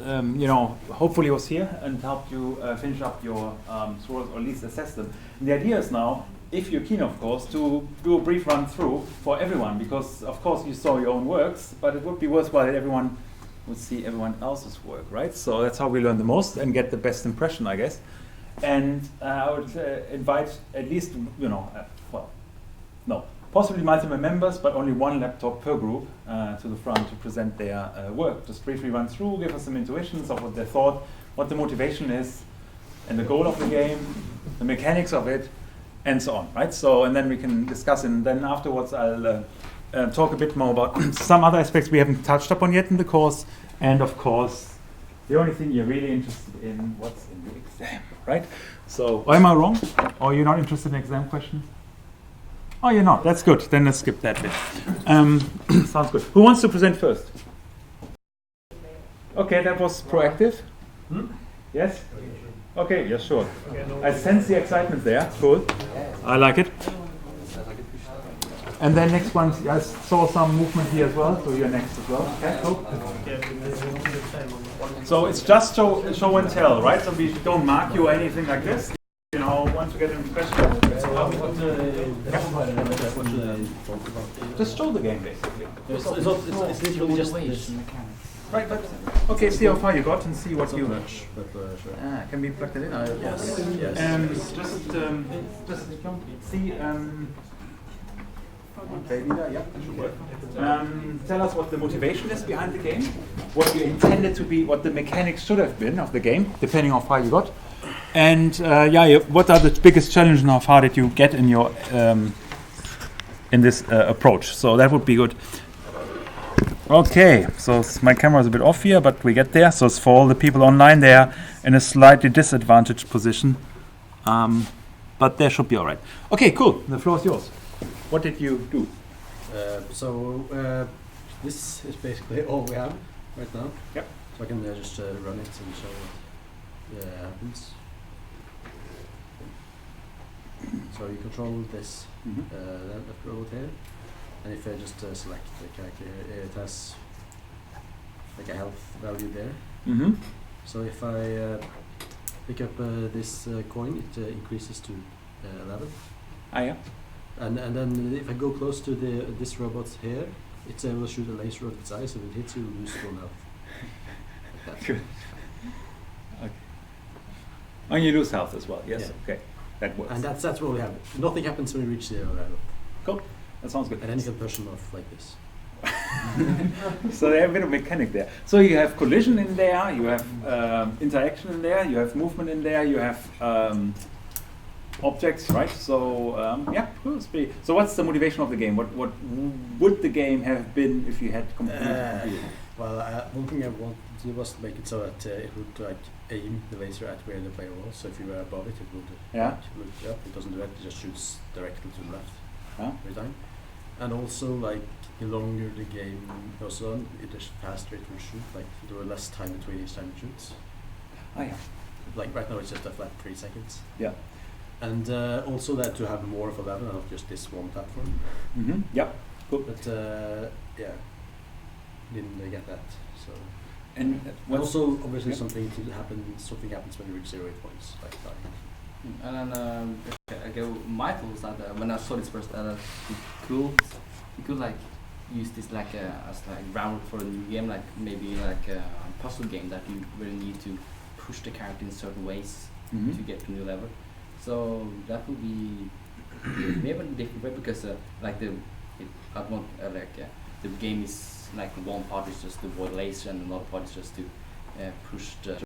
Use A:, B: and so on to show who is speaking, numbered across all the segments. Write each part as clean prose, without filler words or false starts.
A: hopefully was here and helped you finish up your scrolls or at least assess them. And the idea is now, if you're keen, of course, to do a brief run through for everyone, because of course you saw your own works, but it would be worthwhile that everyone would see everyone else's work, right? So that's how we learn the most and get the best impression, I guess. And I would invite at least, possibly multiple members, but only one laptop per group to the front to present their work. Just briefly run through, give us some intuitions of what they thought, what the motivation is, and the goal of the game, the mechanics of it, and so on, right? So, and then we can discuss, and then afterwards I'll talk a bit more about some other aspects we haven't touched upon yet in the course, and of course, the only thing you're really interested in, what's in the exam, right? So, am I wrong? Or you're not interested in exam questions? Oh, you're not. That's good. Then let's skip that bit. Sounds good. Who wants to present first? Okay, that was proactive. Yes? Okay, yeah, sure. I sense the excitement there. Cool. I like it. And then next one, I saw some movement here as well, so you're next as well. Okay, cool. So it's just show and tell, right? So we don't mark you or anything like this. Want to get an impression. Just show the game, basically.
B: It's literally just this.
A: Right, but okay, see how far you got and see what you.
B: Sure.
A: Can we plug that in?
B: Yes.
A: Just see. Okay, Lida, yeah, that should work. Tell us what the motivation is behind the game, what you intended to be, what the mechanics should have been of the game, depending on how far you got, and what are the biggest challenges and how far did you get in your in this approach? So that would be good. Okay, so my camera is a bit off here, but we get there. So it's for all the people online, they are in a slightly disadvantaged position, but they should be all right. Okay, cool. The floor is yours. What did you do?
B: This is basically all we have right now.
A: Yep.
B: So I can just run it and show what happens. So you control this left robot here, and if I just select the character here, it has like a health value there. So if I pick up this coin, it increases to 11.
A: Yeah.
B: And then if I go close to this robot here, it's able to shoot a laser at its eyes. So if it hits you, you lose 1 health. Like that.
A: Good. Okay. And you lose health as well. Yes. Yeah. Okay. That works.
B: And that's what we have. Nothing happens when we reach 0 level.
A: Cool. That sounds good.
B: And then you can push them off like this.
A: So they have a bit of mechanic there. So you have collision in there. You have interaction in there. You have movement in there. You have objects, right? So cool. So what's the motivation of the game? What would the game have been if you had completed?
B: Well, one thing I wanted to do was to make it so that it would aim the laser at where the player was. So if you were above it, it would look up. It doesn't do that. It just shoots directly to the left every time. And also, the longer the game goes on, the faster it will shoot. There were less time between each time it shoots. Right now, it's just a flat 3 seconds.
A: Yeah.
B: And also that to have more of a level and not just this one platform.
A: Yeah, cool.
B: But didn't get that. So
A: and
B: also obviously something happens when you reach 0 points.
C: And then my thought was that when I saw this first, you could use this as ground for a new game, maybe a puzzle game that you really need to push the character in certain ways to get to a new level. So that would be maybe a different way because the game is one part is just to avoid laser and another part is just to push the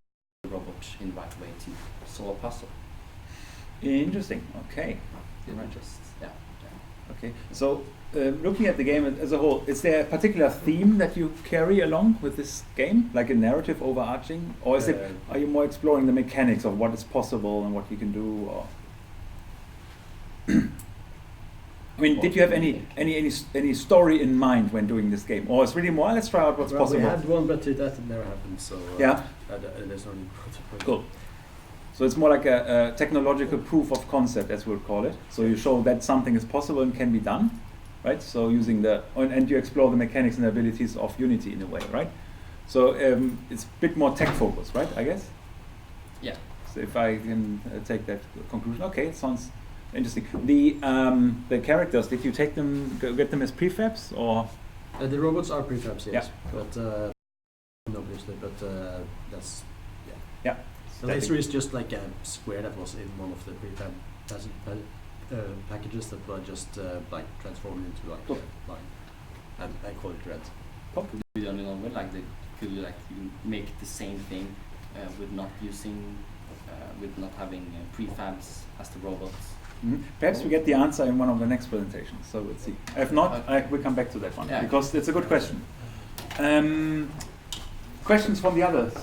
C: robot in the right way to solve a puzzle.
A: Interesting. Okay. Okay. So looking at the game as a whole, is there a particular theme that you carry along with this game, like a narrative overarching, or is are you more exploring the mechanics of what is possible and what you can do? Or I mean, did you have any story in mind when doing this game, or it's really more let's try out what's possible?
B: We had one, but that never happened. So there's no need to.
A: Cool. So it's more like a technological proof of concept, as we'll call it. So you show that something is possible and can be done, right? So using and you explore the mechanics and abilities of Unity in a way, right? So it's a bit more tech focused, right? I guess.
C: Yeah.
A: So if I can take that conclusion, okay, it sounds interesting. The characters, did you take them, get them as prefabs or?
B: The robots are prefabs, yes.
A: Yeah.
B: But obviously, but that's
A: Yeah.
B: The laser is just like a square that was in one of the prefab packages that were just like transformed into like a line, and I call it red.
C: Could be the only one way, like they could like you make the same thing with not using, with not having prefabs as the robots.
A: Mm-hmm. Perhaps we get the answer in one of the next presentations. So let's see. If not, we'll come back to that one because it's a good question. Questions from the others?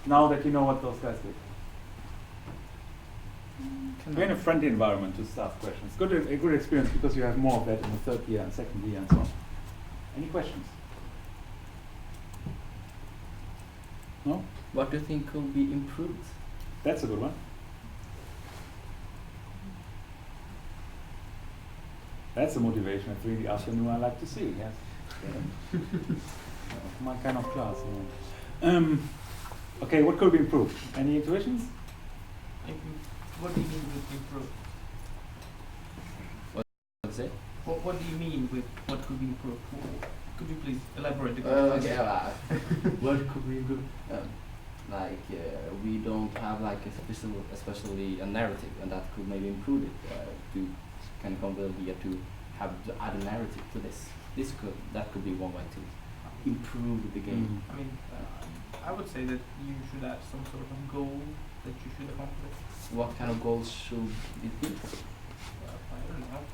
A: Now that you know what those guys did. We're in a friendly environment to start questions. A good experience because you have more of that in the third year and second year and so on. Any questions? No?
C: What do you think could be improved?
A: That's a good one. That's the motivation at 3 in the afternoon I like to see, yes. My kind of class. Yeah. Okay, what could be improved? Any intuitions?
D: What do you mean with improved?
C: What's it?
D: What do you mean with what could be improved? Could you please elaborate?
C: What could be improved? We don't have like especially a narrative, and that could maybe improve it. To kind of come here to have to add a narrative to this. That could be one way to improve the game.
D: I mean, I would say that you should have some sort of goal that you should accomplish.
C: What kind of goals should it be?
D: Well, I don't know.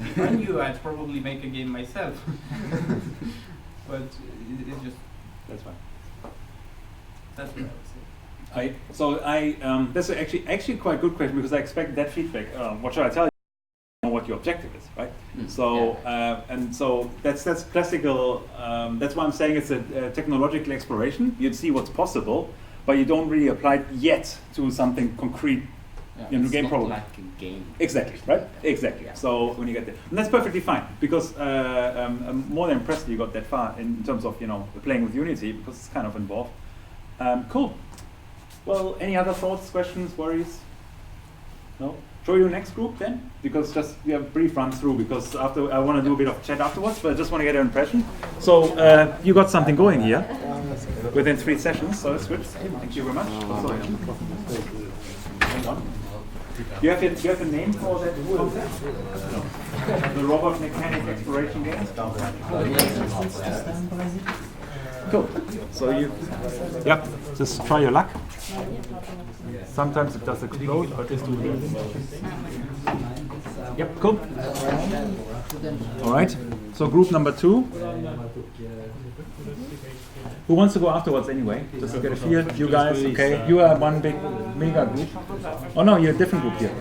D: If I knew, I'd probably make a game myself. But it's just.
A: That's fine.
D: That's what I would say.
A: That's actually quite a good question because I expect that feedback. What should I tell you? Know what your objective is, right? And so that's classical. That's why I'm saying it's a technological exploration. You'd see what's possible, but you don't really apply it yet to something concrete in the game problem.
C: Like a game.
A: Exactly, right? Exactly. Yeah. So when you get there, and that's perfectly fine because I'm more than impressed that you got that far in terms of playing with Unity because it's kind of involved. Cool. Well, any other thoughts, questions, worries? No? Show you next group then? Because just we have a brief run through because after I want to do a bit of chat afterwards, but I just want to get an impression. So you got something going here within 3 sessions, so that's good. Thank you very much. Do you have a name for that concept? No. The robot mechanic exploration game? Cool. So just try your luck. Sometimes it does explode, but just do this. Yep, cool. All right. So group number 2. Who wants to go afterwards anyway? Just to get a feel. You guys, okay? You are one big mega group. Oh no, you're a different group here.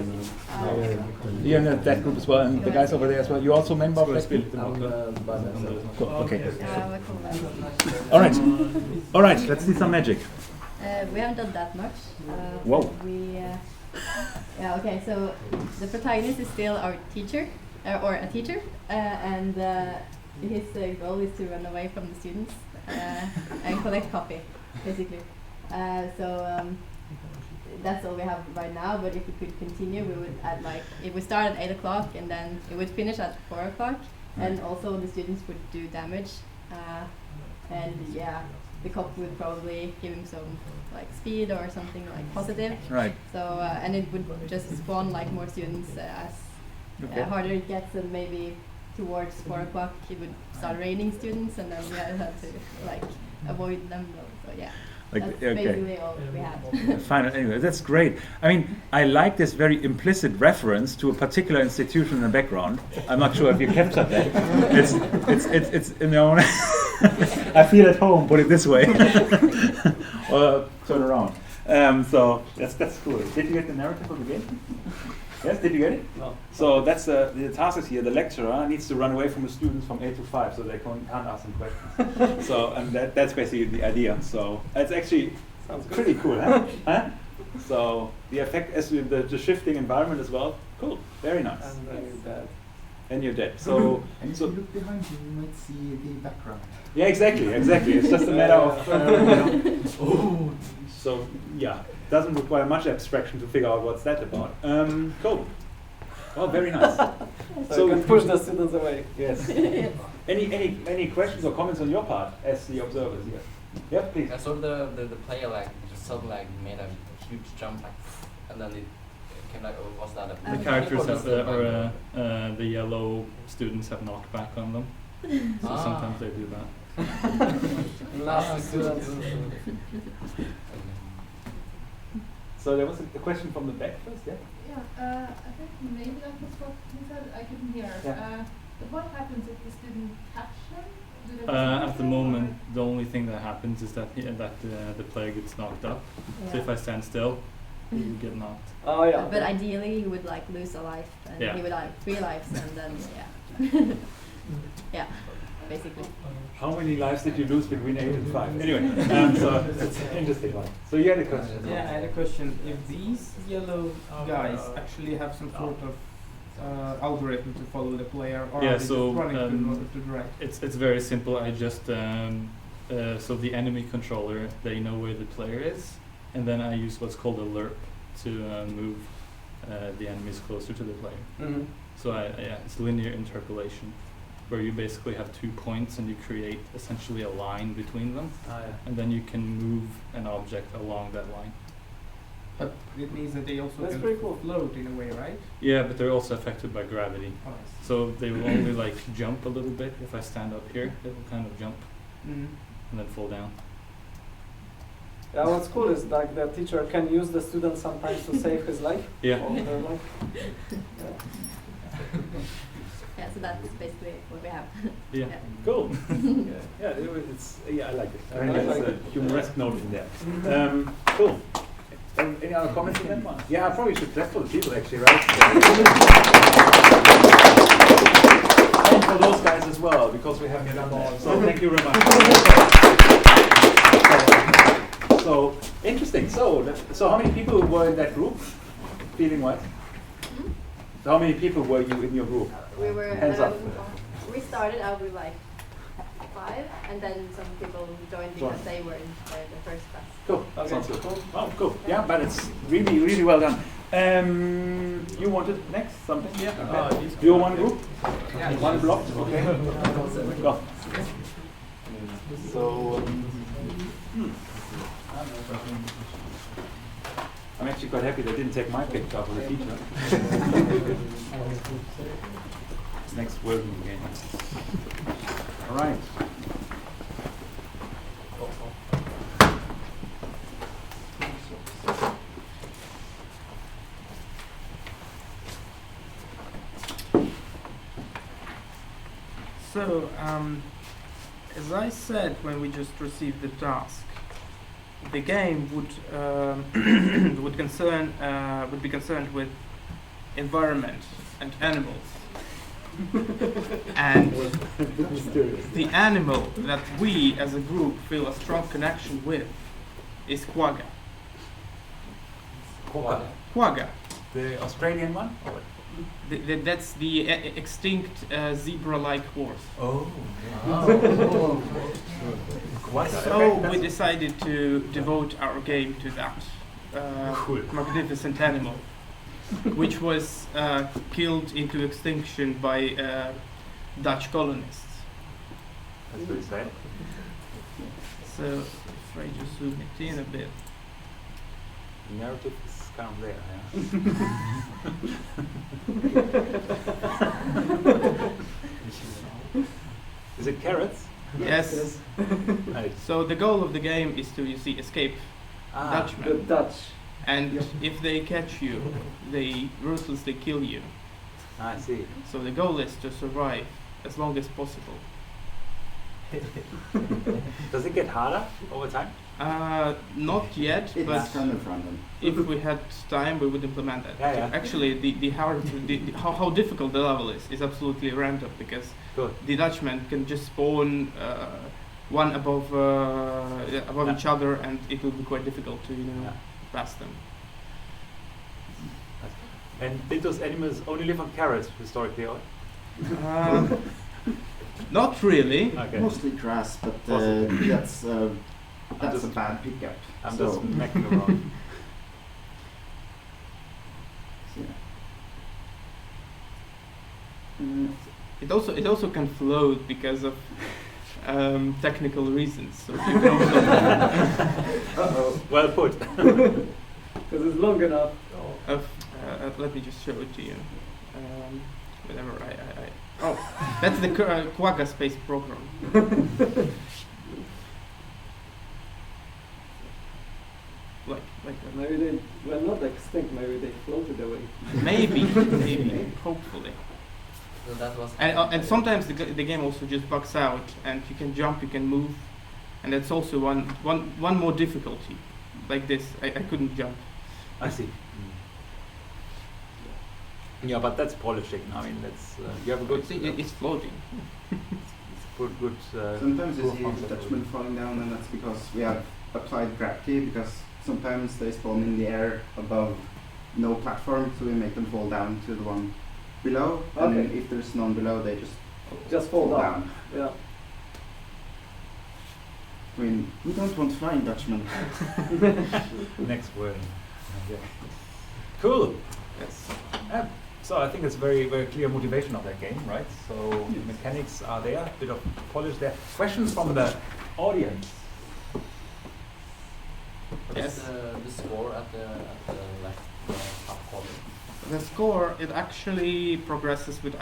A: You're in that group as well, and the guys over there as well. You're also a member of that group? Cool. Okay. All right. Let's see some magic.
E: We haven't done that much.
A: Whoa.
E: Okay. So the protagonist is still our teacher, or a teacher, and his goal is to run away from the students and collect coffee, basically. That's all we have right now. But if we could continue, we would add if we start at 8 o'clock and then it would finish at 4 o'clock, and also the students would do damage, the cop would probably give him some speed or something positive.
A: Right.
E: So and it would just spawn more students as harder it gets, and maybe towards 4 o'clock it would start raining students, and then we had to avoid them. So yeah. That's basically all we had.
A: Fine. Anyway, that's great. I mean, I like this very implicit reference to a particular institution in the background. I'm not sure if you captured that. It's I feel at home. Put it this way. Or turn around. So that's cool. Did you get the narrative of the game? Yes, did you get it?
D: No.
A: So that's the task is here. The lecturer needs to run away from the students from 8 to 5, so they can't ask them questions. And that's basically the idea. So it's actually pretty cool, huh? So the effect as with the shifting environment as well. Cool, very nice.
D: And very bad.
A: and you're dead. So,
F: And if you look behind you, you might see the background.
A: yeah, exactly. It's just a matter of, oh. So yeah, doesn't require much abstraction to figure out what's that about. Cool. Oh, very nice.
G: So you can push the students away.
A: Yes. Any questions or comments on your part as the observers here? Yeah, please.
C: I saw the player like just suddenly like made a huge jump like, and then it came like, oh, what's that?
H: The characters have the yellow students have knockback on them, so sometimes they do that.
G: Nasty students.
A: So there was a question from the back first, yeah?
I: Yeah, I think maybe that was what he said. I couldn't hear.
A: Yeah.
I: But what happens if the student catch them? Do they
H: At the moment, the only thing that happens is that the player gets knocked up. So if I stand still, he would get knocked.
G: Oh yeah.
E: But ideally, he would like lose a life, and
H: Yeah.
E: he would have 3 lives, and then yeah, yeah, basically.
A: How many lives did you lose between 8 and 5? Anyway, so it's an interesting one. So you had a question.
D: Yeah, I had a question. If these yellow guys actually have some sort of algorithm to follow the player, or
H: Yeah,
D: are they
H: so,
D: just running to the right?
H: It's very simple. I just so the enemy controller, they know where the player is, and then I use what's called a lerp to move the enemies closer to the player.
G: Mm-hmm.
H: So it's linear interpolation, where you basically have 2 points and you create essentially a line between them, and then you can move an object along that line.
D: But it means that they also
G: That's
D: can
G: pretty cool.
D: float in a way, right?
H: Yeah, but they're also affected by gravity.
D: Oh, I see.
H: So they will only like jump a little bit. If I stand up here, it will kind of jump
D: Mhm.
H: and then fall down.
G: Yeah, what's cool is like the teacher can use the student sometimes to save his life.
H: Yeah.
G: Or their life. Yeah.
E: Yeah, so that's basically what we have.
H: Yeah.
A: Cool. I like it.
G: I
A: There's
G: like
A: a
G: it.
A: humoresque note in there. Cool. Any other comments on that one? Yeah, I probably should clap for the people actually, right? And for those guys as well, because we haven't done that. So thank you very much. So interesting. So how many people were in that group, feeling wise? So how many people were you in your group?
E: We were.
A: Hands up.
E: We started out with like 5, and then some people joined because they were in the first class.
A: Cool.
G: Okay.
A: Sounds good. Oh, cool. Yeah, but it's really, really well done. You wanted next something? Yeah. Okay. You're one group?
D: Yeah.
A: One block? Okay. Go. So, I'm actually quite happy they didn't take my picture for the teacher. It's next working game. All right.
D: So, as I said when we just received the task, the game would would be concerned with environment and animals, and the animal that we as a group feel a strong connection with is quagga. Quagga.
A: The Australian one?
D: That's the extinct zebra-like horse.
F: Oh.
D: So we decided to devote our game to that magnificent animal, which was killed into extinction by Dutch colonists.
A: That's very sad.
D: So if I just zoom it in a bit.
A: The narrative is kind of there, yeah? Is it carrots?
D: Yes.
A: Right.
D: So the goal of the game is to, you see, escape
G: The
D: Dutchmen.
G: Dutch.
D: And if they catch you, they ruthlessly kill you.
A: I see.
D: So the goal is to survive as long as possible.
A: Does it get harder over time?
D: Not yet,
F: It
D: but
F: has fun in front of them.
D: if we had time, we would implement that.
A: Yeah, yeah.
D: Actually, how difficult the level is absolutely random, because
A: Good.
D: the Dutchmen can just spawn one above each other, and it will be quite difficult to
A: Yeah.
D: pass them.
A: And did those animals only live on carrots historically? Or?
J: Not really.
A: Okay.
F: Mostly grass, but
A: Possibly.
F: that's a
A: just-
F: bad pickup.
A: I'm
F: So-
A: just making around.
J: It also can float because of technical reasons. So you can also
G: Uh-oh.
A: Well put.
G: Because it's long enough.
J: let me just show it to you. Whenever oh, that's the Quagga space program. like that.
G: Maybe they were not extinct, maybe they floated away.
J: Maybe, hopefully.
C: So that was.
J: And sometimes the game also just bugs out, and you can jump, you can move, and that's also one more difficulty. Like this, I couldn't jump.
A: I see. Yeah, but that's polishing. I mean, that's you have a good.
J: It's floating.
A: Good.
F: Sometimes you
A: proof
F: see
A: concept.
F: Dutchmen falling down, and that's because we have applied gravity, because sometimes they spawn in the air above no platform, so we make them fall down to the one below, and
G: Okay.
F: if there's none below, they just
G: Fall down. Yeah.
F: I mean, we don't want flying Dutchmen.
A: Next word. Okay. Cool.
J: Yes.
A: So I think it's very clear motivation of that game, right? So mechanics are there, a bit of polish there. Questions from the audience?
C: What
J: Yes.
C: is the score at the left top corner?
J: The score, it actually progresses with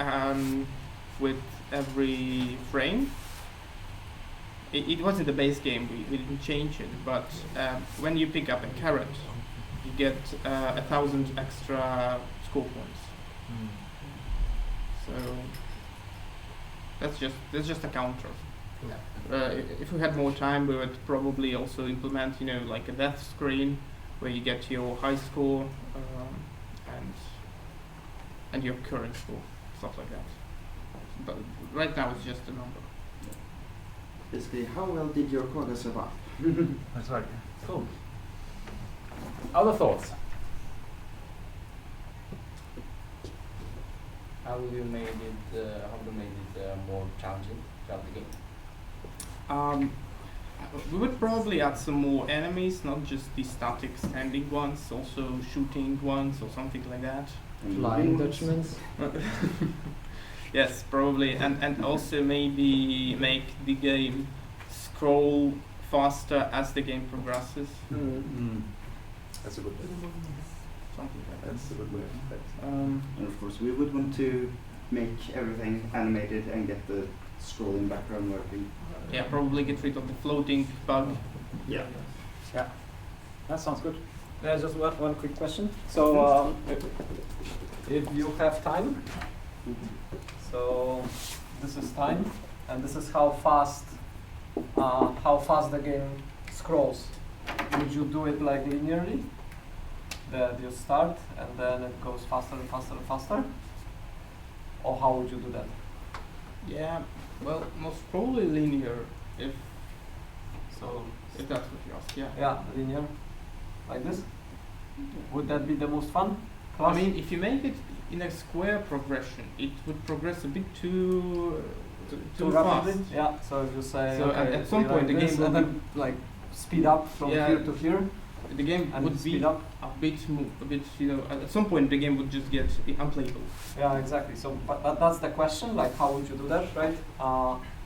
J: every frame. It wasn't the base game, we didn't change it, but when you pick up a carrot, you get 1,000 extra score points. So that's just a counter. If we had more time, we would probably also implement, like a death screen where you get your high score and your current score, stuff like that. But right now it's just a number.
F: Basically, how well did your quagga survive?
A: That's right. Cool. Other thoughts?
C: How you made it more challenging throughout the game?
J: We would probably add some more enemies, not just the static standing ones, also shooting ones or something like that.
G: Flying Dutchmen.
J: Yes, probably, and also maybe make the game scroll faster as the game progresses.
A: That's a good way.
J: Something like that.
A: That's a good way.
F: And of course, we would want to make everything animated and get the scrolling background working.
J: Yeah, probably get rid of the floating bug.
F: Yeah.
A: Yeah. That sounds good.
G: Yeah, just one quick question. So, if you have time, so this is time, and this is how fast the game scrolls. Would you do it like linearly? That you start and then it goes faster and faster and faster? Or how would you do that?
J: Yeah, well, most probably linear, if that's what you ask. Yeah.
G: Yeah, linear, like this. Would that be the most fun?
J: I mean, if you make it in a square progression, it would progress a bit too
G: rapidly.
J: fast.
G: Yeah. So if you say,
J: So
G: okay,
J: at some
G: we
J: point
G: like
J: the
G: this,
J: game will
G: and then like speed up from here to here,
J: The game
G: and
J: would
G: speed
J: be
G: up.
J: a bit, at some point the game would just get unplayable.
G: Yeah, exactly. So, but that's the question. Like, how would you do that, right?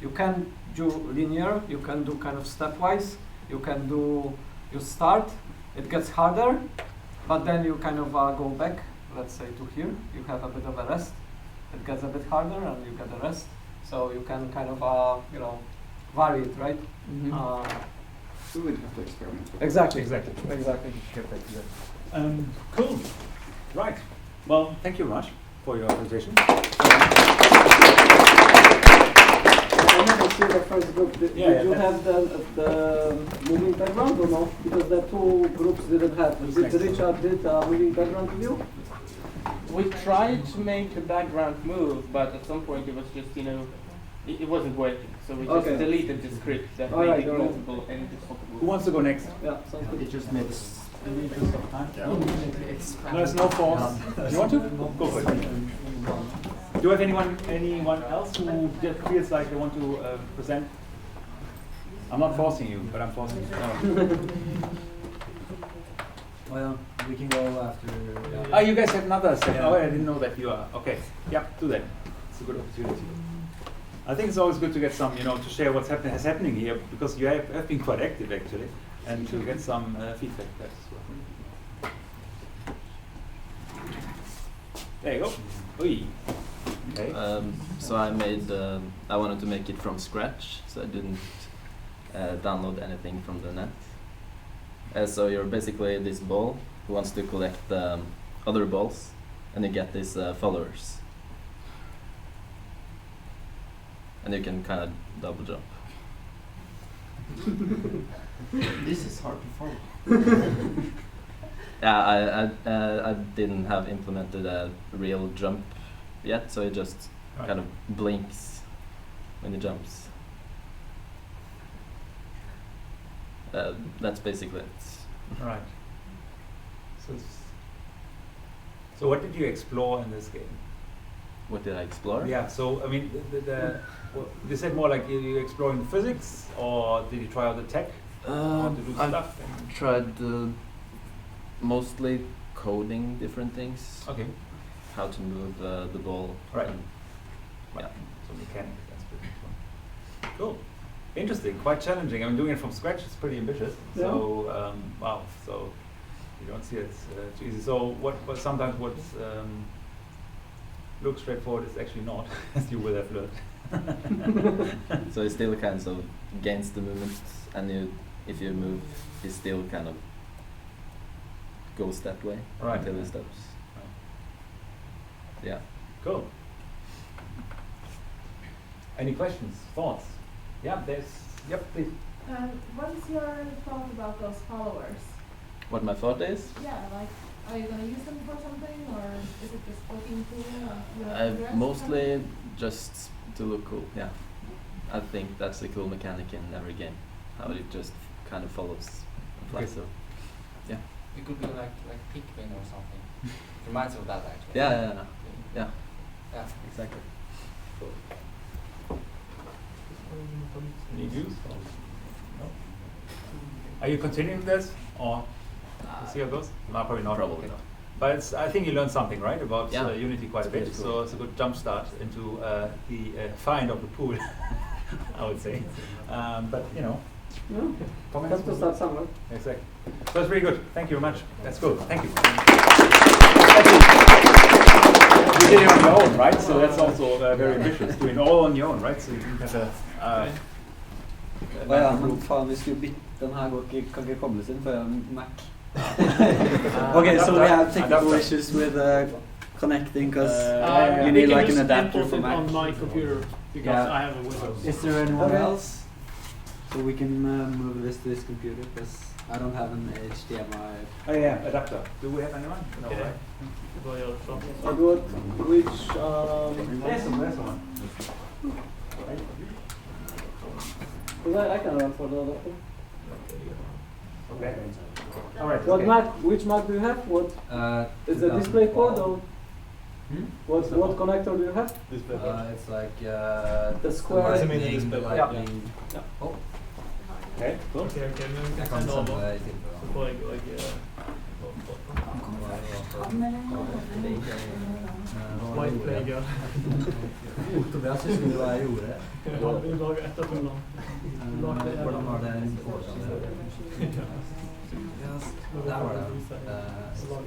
G: You can do linear. You can do kind of stepwise. You can do. You start. It gets harder, but then you kind of go back. Let's say to here. You have a bit of a rest. It gets a bit harder, and you get a rest. So you can kind of vary it, right?
F: So we'd have to experiment with
G: Exactly.
A: Exactly.
G: Exactly.
A: Cool. Right. Well, thank you very much for your presentation.
G: I never see the first group. Did you have the moving background or no? Because the two groups didn't have. Did Richard did a moving background with you?
J: We tried to make the background move, but at some point it was just, it wasn't working. So we just deleted the script that made it multiple and it just
A: Who wants to go next?
G: Yeah, sounds good.
F: it. Just makes
A: No, there's no force. You want to? Go for it. Do you have anyone else who just feels like they want to present? I'm not forcing you, but I'm forcing you.
K: Well, we can go after.
A: Oh, you guys have another set. Yeah. Oh, I didn't know that you are. Okay, yeah, do that. It's a good opportunity. I think it's always good to get some, to share what's happening here, because you have been quite active actually, and to get some feedback. That's well. There you go. Oi. Okay.
L: So I wanted to make it from scratch, so I didn't download anything from the net. So you're basically this ball who wants to collect other balls, and you get these followers. And you can kind of double jump.
F: This is hard to follow.
L: Yeah, I didn't have implemented a real jump yet, so it just kind of blinks when it jumps. That's basically it.
A: Right. So what did you explore in this game?
L: What did I explore?
A: Yeah, so I mean, you said more like you exploring physics, or did you try out the tech? Or to do stuff?
L: I tried mostly coding different things.
A: Okay.
L: How to move the ball.
A: Right.
L: Yeah.
A: So mechanics, that's pretty fun. Cool. Interesting, quite challenging. I mean, doing it from scratch is pretty ambitious.
G: Yeah.
A: So, wow. So you don't see it's too easy. So what sometimes what looks straightforward is actually not, as you will have learned.
L: So it still kind of gains the movement, and if you move, it still kind of goes that way until it stops. Right. Yeah.
A: Cool. Any questions, thoughts? Yeah, yep, please.
I: What is your thought about those followers?
L: What my thought is?
I: Yeah, like, are you going to use them for something, or is it just looking cool?
L: Mostly just to look cool, yeah. I think that's a cool mechanic in every game, how it just kind of follows and flies. So, yeah.
C: It could be like Pikmin or something. Reminds me of that actually.
L: Yeah, exactly.
A: Cool. Any views? No? Are you continuing this, or see how it goes? No, probably not.
L: Probably not.
A: But I think you learned something, right, about Unity quite a bit.
L: Cool.
A: So it's a good jump start into the find of the pool, I would say. But comments.
G: Have to start somewhere.
A: Exactly. So it's really good. Thank you very much. That's good. Thank you. You did it on your own, right? So that's also very ambitious. Doing it all on your own, right? So you didn't have a.
K: Ja, men faen, vi skulle bytte den her, kan ikke kobles inn før Mac. Okay, so we have technical issues with connecting, because you need like an adapter for Mac.
M: On my computer, because I have a Windows.
K: Is there anyone else? So we can move this to this computer, because I don't have an HDMI.
A: Oh yeah, adapter. Do we have anyone? No,
M: Yeah.
A: right?
G: Edward, which
A: There's someone.
G: I can run for the adapter.
A: Okay. All right.
G: What
A: okay.
G: Mac? Which Mac do you have? What is the display port, or what connector do you have?
K: It's like
G: The square.
K: lightning.
A: Oh. Okay. Cool.
M: Okay, men vi kan sända av. Så får jag White Play Girl.
K: Tobias visste du hva jeg gjorde?
M: Ja, vi lager ett av tunnene.
K: Hvordan var det Der var det.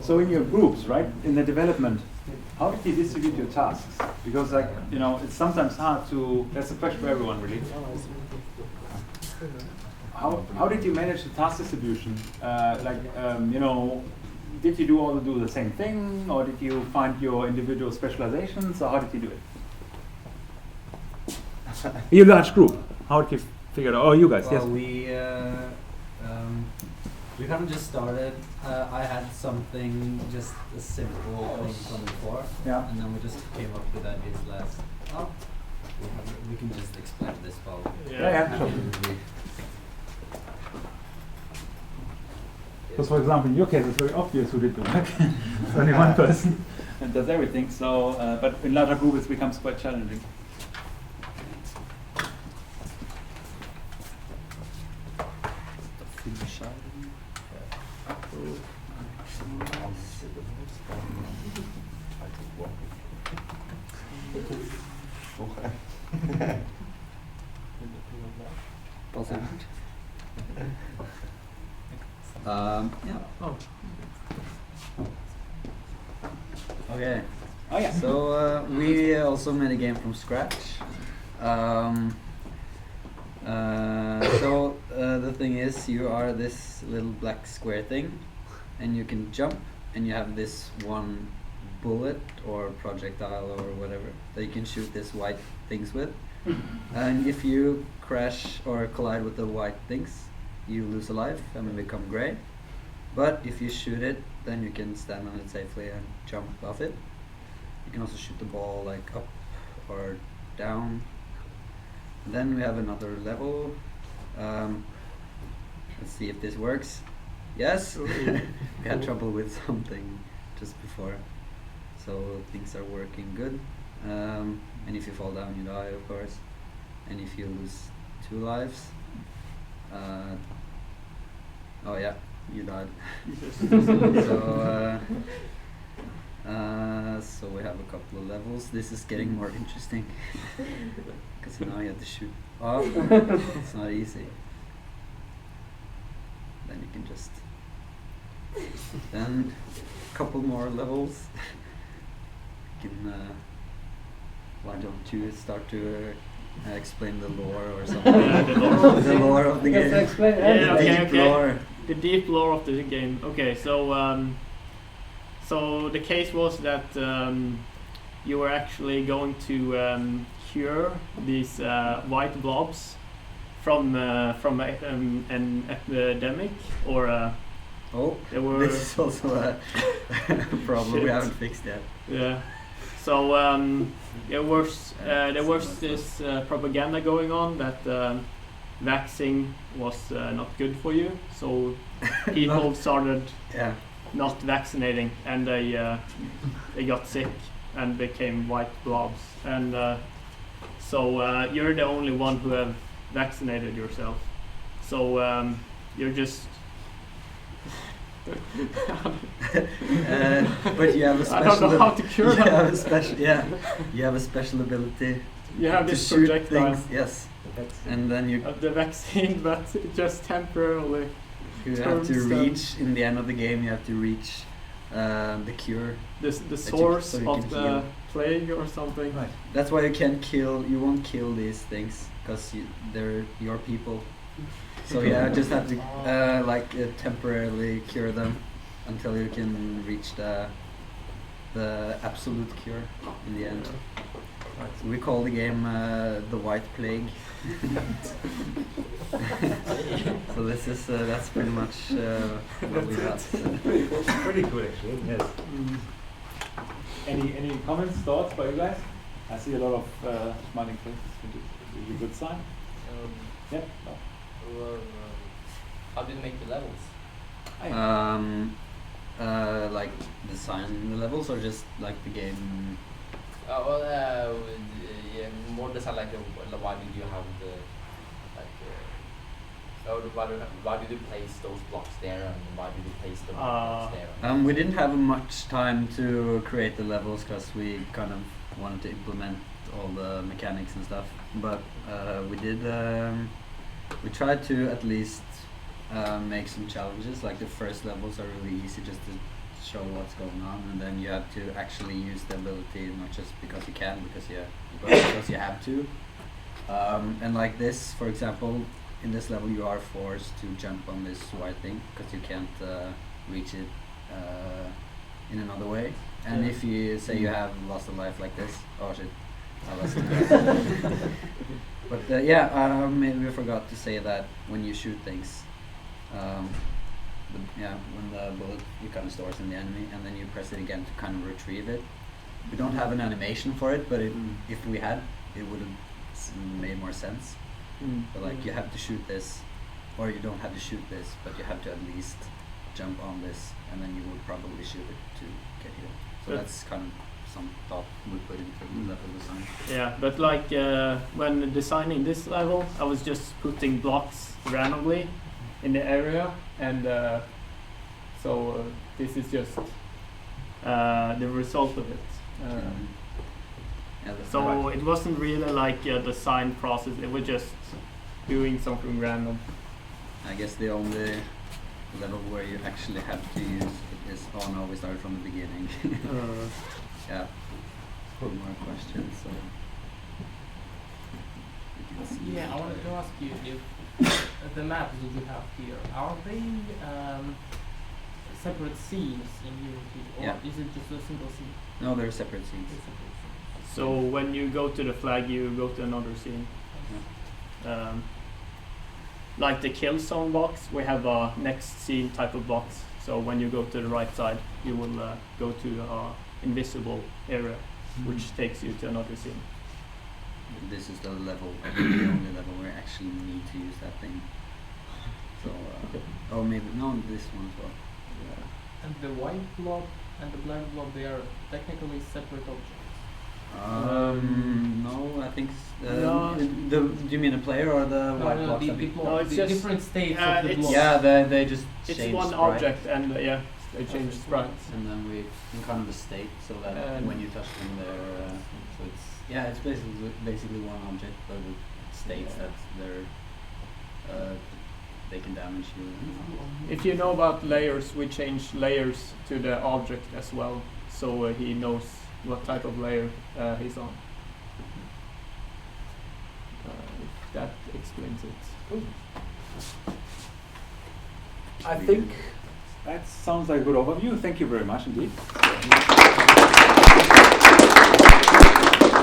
A: So in your groups, right, in the development, how did you distribute your tasks? Because it's sometimes hard to. That's a question for everyone, really. How did you manage the task distribution? Did you all do the same thing, or did you find your individual specializations, or how did you do it? Your large group. How did you figure it out? Oh, you guys,
K: Well,
A: yes.
K: we kind of just started. I had something, just a simple thing from before, and then we just came up with ideas last. We can just explain this while.
A: Yeah, sure. Because, for example, in your case, it's very obvious who did the work. It's only one person. and does everything. So, but in larger groups it becomes quite challenging.
K: Yeah.
M: Oh.
K: Okay.
A: Oh yeah.
K: So we also made a game from scratch. The thing is, you are this little black square thing, and you can jump, and you have this one bullet or projectile or whatever that you can shoot these white things with. And if you crash or collide with the white things, you lose a life and become gray. But if you shoot it, then you can stand on it safely and jump off it. You can also shoot the ball like up or down. Then we have another level. Let's see if this works. Yes! We had trouble with something just before. So things are working good. And if you fall down, you die, of course. And if you lose 2 lives, oh yeah, you died. So we have a couple of levels. This is getting more interesting because now you have to shoot off. It's not easy. Then you can just then a couple more levels. You can why don't you start to explain the lore or something? The lore of the game.
M: Explain
K: Lore.
M: The deep lore of the game. Okay, so so the case was that you were actually going to cure these white blobs from an epidemic, or they were.
K: This is also a problem we haven't fixed yet.
M: Yeah. So there was this propaganda going on that vaccine was not good for you. So people started not vaccinating, and they got sick and became white blobs. And so you're the only one who have vaccinated yourself. So you're just.
K: But you have a special.
M: I don't know how to cure them.
K: You have a special ability.
M: You have
K: to
M: this
K: shoot
M: projectile.
K: things. Yes. And then you.
M: The vaccine, but just temporarily.
K: You have to reach in the end of the game. You have to reach the cure.
M: The source of the plague or something.
K: Right. That's why you can't kill. You won't kill these things because they're your people. So yeah, just have to temporarily cure them until you can reach the absolute cure in the end. So we call the game the White Plague. So this is that's pretty much what we got.
A: Pretty cool actually. Yes. Any comments, thoughts by you guys? I see a lot of smiling faces. Is it a good sign? Yeah. No.
C: How did you make the levels?
K: Like design the levels or just like the game?
C: More design like why did you have the why did you place those blocks there and why did you place the blocks there?
K: We didn't have much time to create the levels because we kind of wanted to implement all the mechanics and stuff, but we did. We tried to at least make some challenges. Like the first levels are really easy just to show what's going on, and then you have to actually use the ability, not just because you can, but because you have to. And like this, for example, in this level you are forced to jump on this white thing because you can't reach it in another way. And if you say you have lost a life like this, oh shit, I lost it. But maybe we forgot to say that when you shoot things, when the bullet you kind of stores in the enemy, and then you press it again to kind of retrieve it. We don't have an animation for it, but if we had, it would have made more sense. But like you have to shoot this, or you don't have to shoot this, but you have to at least jump on this, and then you would probably shoot it to get you.
B: So that's kind of some thought we put into the level design.
M: Yeah, but like when designing this level, I was just putting blocks randomly in the area, and so this is just the result of it.
B: Yeah,
M: so it wasn't really like a design process, it was just doing something random.
B: I guess the only level where you actually have to use it is, oh no, we started from the beginning. Yeah, more questions. So.
D: Yeah, I wanted to ask you if the maps that you have here, are they separate scenes in Unity, or is it just a single scene?
B: No, they're separate scenes.
M: So when you go to the flag, you go to another scene. Like the kill zone box, we have a next scene type of box. So when you go to the right side, you will go to invisible area, which takes you to another scene.
B: This is the level, the only level where I actually need to use that thing. So, or maybe no, this one as well.
D: Yeah. And the white blob and the black blob, they are technically separate objects.
B: No, I think. Do you mean the player or the white blocks?
D: No, it's just different states of the blob.
B: Yeah, they just
M: it's
B: change
M: one
B: sprite.
M: object, and they change sprites.
B: And then we in kind of a state, so that when you touch them, they're so it's basically one object, but it states that they can damage you.
M: If you know about layers, we change layers to the object as well, so he knows what type of layer he's on. If that explains it.
A: I think that sounds like a good overview. Thank you very much indeed.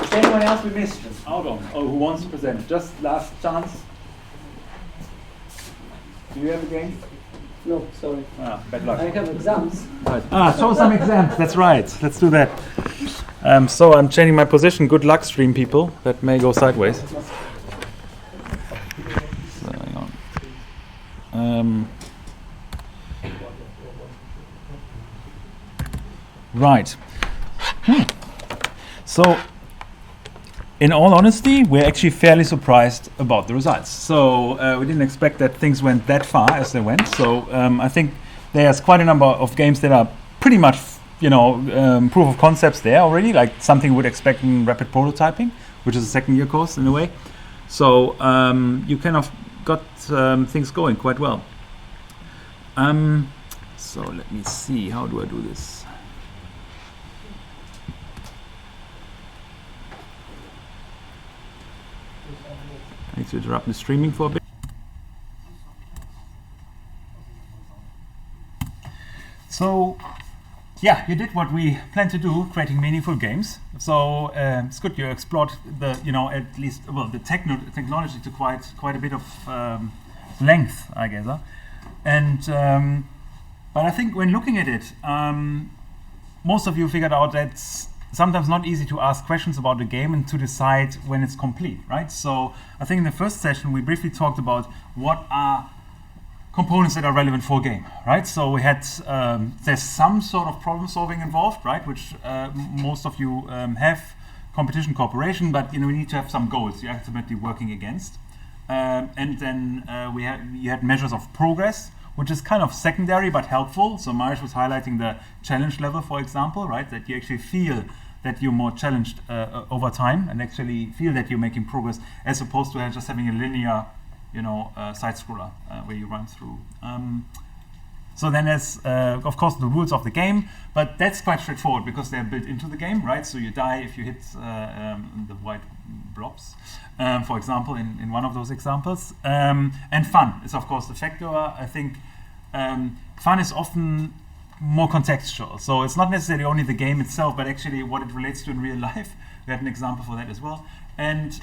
A: Is there anyone else we missed out on, or who wants to present? Just last chance. Do you have a game?
N: No, sorry.
A: Bad luck.
N: I have exams.
A: Right. Show some exams. That's right. Let's do that. So I'm changing my position. Good luck, stream people. That may go sideways. So, hang on. Right. So, in all honesty, we're actually fairly surprised about the results. So we didn't expect that things went that far as they went. So I think there's quite a number of games that are pretty much, proof of concepts there already, like something you would expect in rapid prototyping, which is a second-year course in a way. So you kind of got things going quite well. So let me see, how do I do this? I need to interrupt the streaming for a bit. So, yeah, you did what we planned to do, creating meaningful games. So it's good you explored the, at least the technology to quite a bit of length, I guess. And but I think when looking at it, most of you figured out that it's sometimes not easy to ask questions about the game and to decide when it's complete, right? So I think in the first session we briefly talked about what are components that are relevant for a game, right? So we had there's some sort of problem solving involved, right? Which most of you have, competition, cooperation, but we need to have some goals you're ultimately working against. And then you had measures of progress, which is kind of secondary but helpful. So Marius was highlighting the challenge level, for example, right? That you actually feel that you're more challenged over time and actually feel that you're making progress, as opposed to just having a linear, side scroller where you run through. So then there's, of course, the rules of the game, but that's quite straightforward because they're built into the game, right? So you die if you hit the white blobs, for example, in one of those examples. And fun is, of course, the factor. I think fun is often more contextual. So it's not necessarily only the game itself, but actually what it relates to in real life. We had an example for that as well. And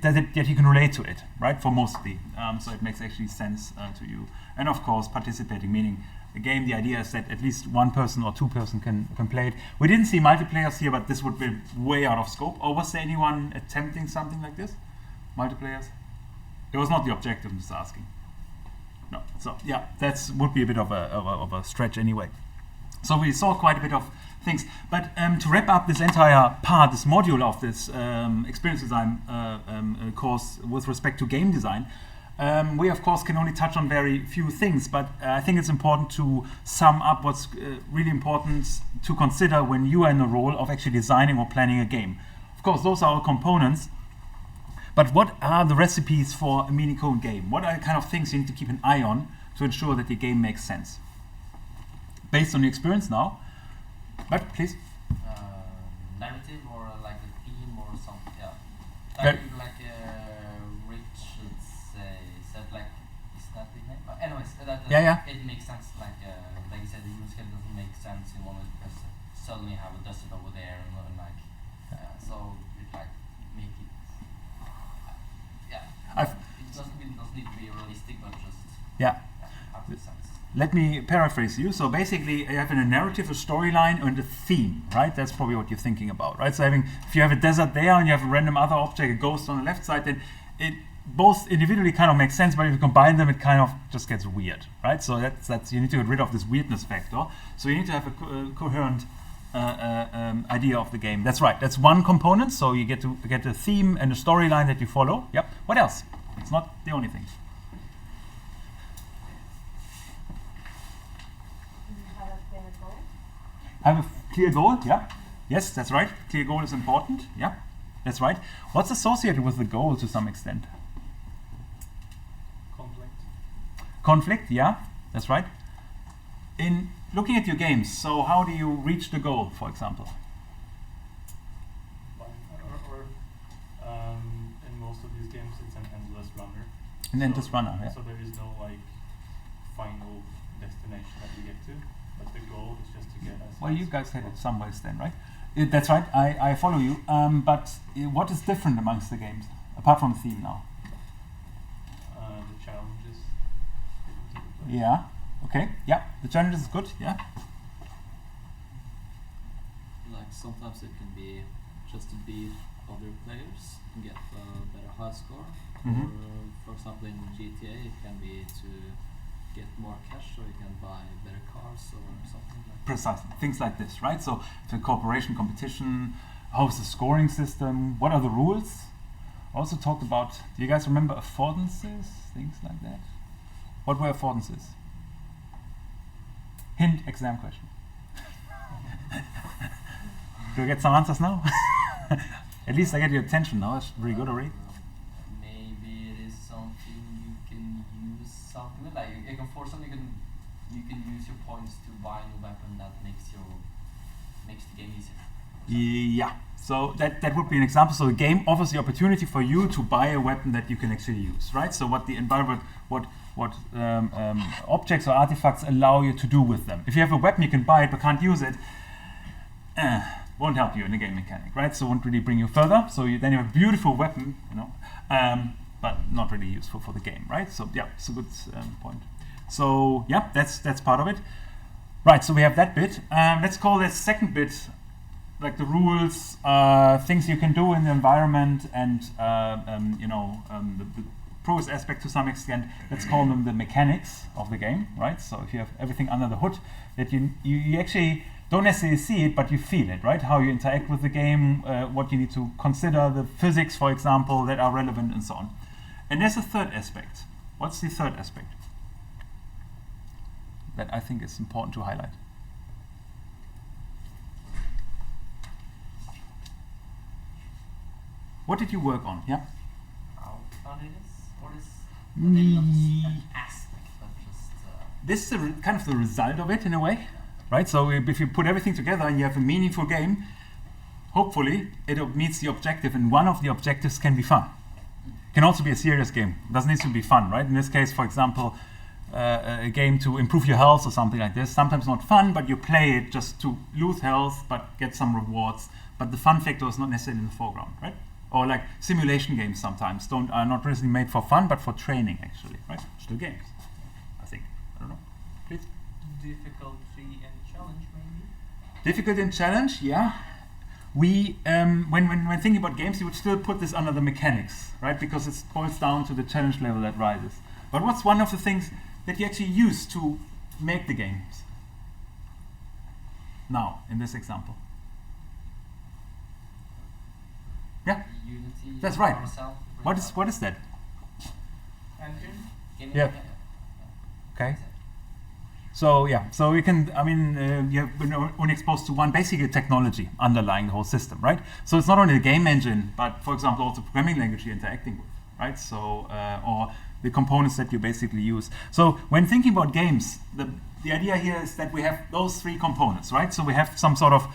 A: that you can relate to it, right, for mostly. So it makes actually sense to you. And of course, participating, meaning the game, the idea is that at least one person or two person can play it. We didn't see multiplayers here, but this would be way out of scope. Or was there anyone attempting something like this? Multiplayers? It was not the objective, I'm just asking. No. So yeah, that would be a bit of a stretch anyway. So we saw quite a bit of things. But to wrap up this entire part, this module of this experience design course with respect to game design, we of course can only touch on very few things, but I think it's important to sum up what's really important to consider when you are in the role of actually designing or planning a game. Of course, those are all components, but what are the recipes for a meaningful game? What are the kind of things you need to keep an eye on to ensure that your game makes sense? Based on your experience now, but please.
O: Narrative or like a theme or something, yeah.
A: Very
O: Like Richard said, like, is that the name? Anyways, that it makes sense. Like you said, the human scale doesn't make sense in one way because suddenly you have a desert over there and like, so it like make it, it doesn't need to be realistic, but just have the sense.
A: Let me paraphrase you. So basically, you have a narrative, a storyline, and a theme, right? That's probably what you're thinking about, right? So if you have a desert there and you have a random other object, a ghost on the left side, then it both individually kind of makes sense, but if you combine them, it kind of just gets weird, right? So that's you need to get rid of this weirdness factor. So you need to have a coherent idea of the game. That's right. That's one component. So you get to get a theme and a storyline that you follow. Yep. What else? It's not the only thing. Have a clear goal, yeah. Yes, that's right. Clear goal is important, yeah. That's right. What's associated with the goal to some extent?
H: Conflict.
A: Conflict, yeah. That's right. In looking at your games, so how do you reach the goal, for example?
H: In most of these games, it's an endless runner.
A: An endless runner, yeah.
H: So there is no like final destination that you get to. But the goal is just to get us.
A: Well, you guys had it some ways then, right? That's right, I follow you. But what is different amongst the games, apart from the theme now?
H: The challenges.
A: Yeah, okay, yeah. The challenges is good, yeah.
L: Like sometimes it can be just to beat other players and get a better high score.
A: Mm-hmm.
L: Or, for example, in GTA, it can be to get more cash so you can buy better cars or something like that.
A: Precisely, things like this, right? So the cooperation, competition, how's the scoring system, what are the rules? Also talked about, do you guys remember affordances, things like that? What were affordances? Hint, exam question. Do I get some answers now? At least I get your attention now, that's really good already.
O: Maybe it is something you can use something with, like you can force something, you can use your points to buy a weapon that makes the game easier.
A: Yeah, so that would be an example. So the game offers the opportunity for you to buy a weapon that you can actually use, right? So what the environment, what objects or artifacts allow you to do with them. If you have a weapon, you can buy it but can't use it. Won't help you in the game mechanic, right? So won't really bring you further. So then you have a beautiful weapon, but not really useful for the game, right? So yeah, it's a good point. So yeah, that's part of it. Right, so we have that bit. Let's call this second bit like the rules, things you can do in the environment, and the progress aspect to some extent. Let's call them the mechanics of the game, right? So if you have everything under the hood, that you actually don't necessarily see it, but you feel it, right? How you interact with the game, what you need to consider, the physics, for example, that are relevant, and so on. And there's a third aspect. What's the third aspect that I think is important to highlight? What did you work on? Yeah?
O: How fun it is? What is maybe not an aspect, but just...
A: This is kind of the result of it, in a way. Right, so if you put everything together and you have a meaningful game, hopefully it meets the objective, and one of the objectives can be fun. It can also be a serious game. It doesn't need to be fun, right? In this case, for example, a game to improve your health or something like this. Sometimes not fun, but you play it just to lose health, but get some rewards. But the fun factor is not necessarily in the foreground, right? Or like simulation games sometimes are not really made for fun, but for training, actually, right? Still games, I think. I don't know. Please.
D: Difficulty and challenge, maybe?
A: Difficulty and challenge, yeah. We, when thinking about games, you would still put this under the mechanics, right? Because it boils down to the challenge level that rises. But what's one of the things that you actually use to make the games? now in this example? Yeah,
O: Unity.
A: that's right.
O: Ourself,
A: What is that?
O: Engine.
A: Yeah. Okay. So yeah, so we can. I mean, you have been only exposed to one basic technology underlying the whole system, right? So it's not only the game engine, but for example, also programming language you're interacting with, right? So or the components that you basically use. So when thinking about games, the idea here is that we have those three components, right? So we have some sort of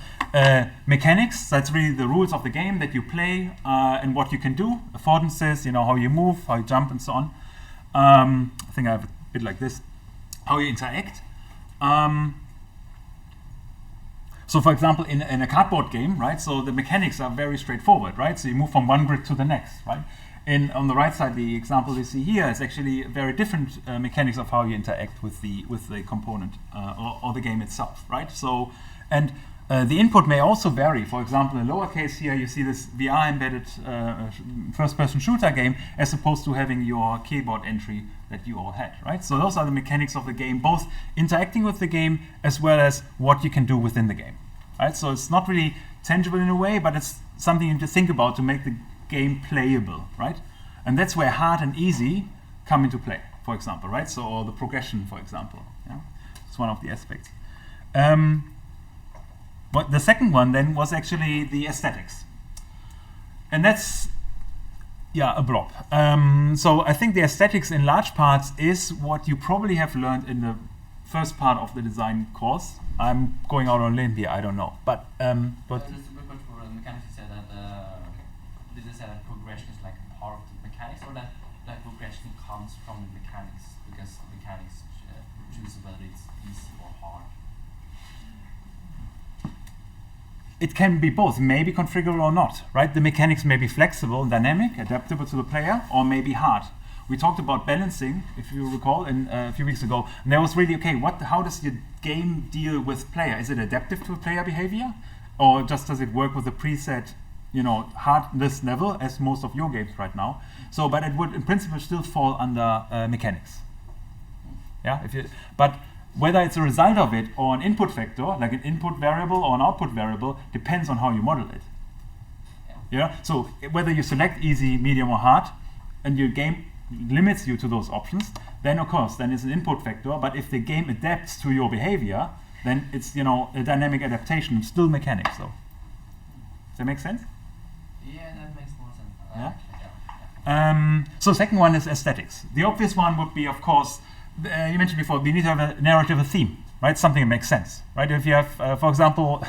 A: mechanics. That's really the rules of the game that you play and what you can do. Affordances, how you move, how you jump, and so on. I think I have a bit like this. How you interact. So for example, in a cardboard game, right? So the mechanics are very straightforward, right? So you move from one grid to the next, right? On the right side, the example you see here is actually very different mechanics of how you interact with the component or the game itself, right? So, and the input may also vary. For example, in lower case here, you see this VR embedded first-person shooter game as opposed to having your keyboard entry that you all had, right? So those are the mechanics of the game, both interacting with the game as well as what you can do within the game, right? So it's not really tangible in a way, but it's something you need to think about to make the game playable, right? And that's where hard and easy come into play, for example, right? So, or the progression, for example. Yeah? It's one of the aspects. But the second one then was actually the aesthetics. And that's, yeah, a blob. So I think the aesthetics in large parts is what you probably have learned in the first part of the design course. I'm going out on a limb here, I don't know. But
O: just a bit for the mechanics, you said that did you say that progression is like part of the mechanics, or that progression comes from the mechanics because the mechanics choose whether it's easy or hard?
A: It can be both, maybe configurable or not, right? The mechanics may be flexible, dynamic, adaptable to the player, or maybe hard. We talked about balancing, if you recall, a few weeks ago, and that was really, okay, how does your game deal with player? Is it adaptive to player behavior? Or just does it work with a preset, hardness level, as most of your games right now? So, but it would, in principle, still fall under mechanics. Yeah, but whether it's a result of it or an input factor, like an input variable or an output variable, depends on how you model it. Yeah. So whether you select easy, medium, or hard, and your game limits you to those options, then of course, then it's an input factor. But if the game adapts to your behavior, then it's a dynamic adaptation, still mechanics. So, does that make sense?
O: Yeah, that makes more sense.
A: So second one is aesthetics. The obvious one would be, of course, you mentioned before, we need to have a narrative, a theme, right? Something that makes sense, right? If you have, for example,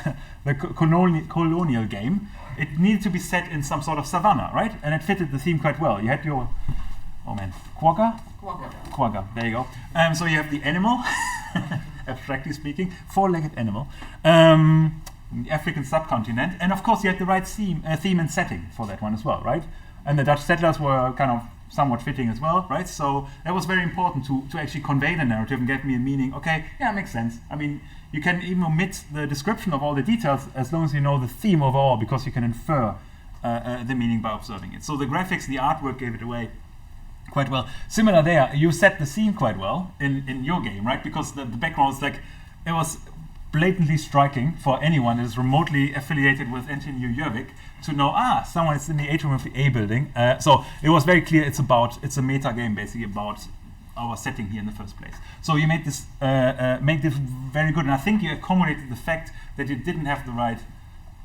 A: the colonial game, it needed to be set in some sort of savanna, right? And it fitted the theme quite well. You had your, quagga? Quagga, there you go. So you have the animal, abstractly speaking, four-legged animal, the African subcontinent, and of course you had the right theme and setting for that one as well, right? And the Dutch settlers were kind of somewhat fitting as well, right? So that was very important to actually convey the narrative and get me a meaning. Okay, yeah, it makes sense. I mean, you can even omit the description of all the details as long as you know the theme overall, because you can infer the meaning by observing it. So the graphics, the artwork gave it away quite well. Similar there, you set the scene quite well in your game, right? Because the background was like, it was blatantly striking for anyone that is remotely affiliated with NTNU Jørvik to know, someone is in the atrium of the A building. So it was very clear it's a meta game basically about our setting here in the first place. So you made this very good, and I think you accommodated the fact that you didn't have the right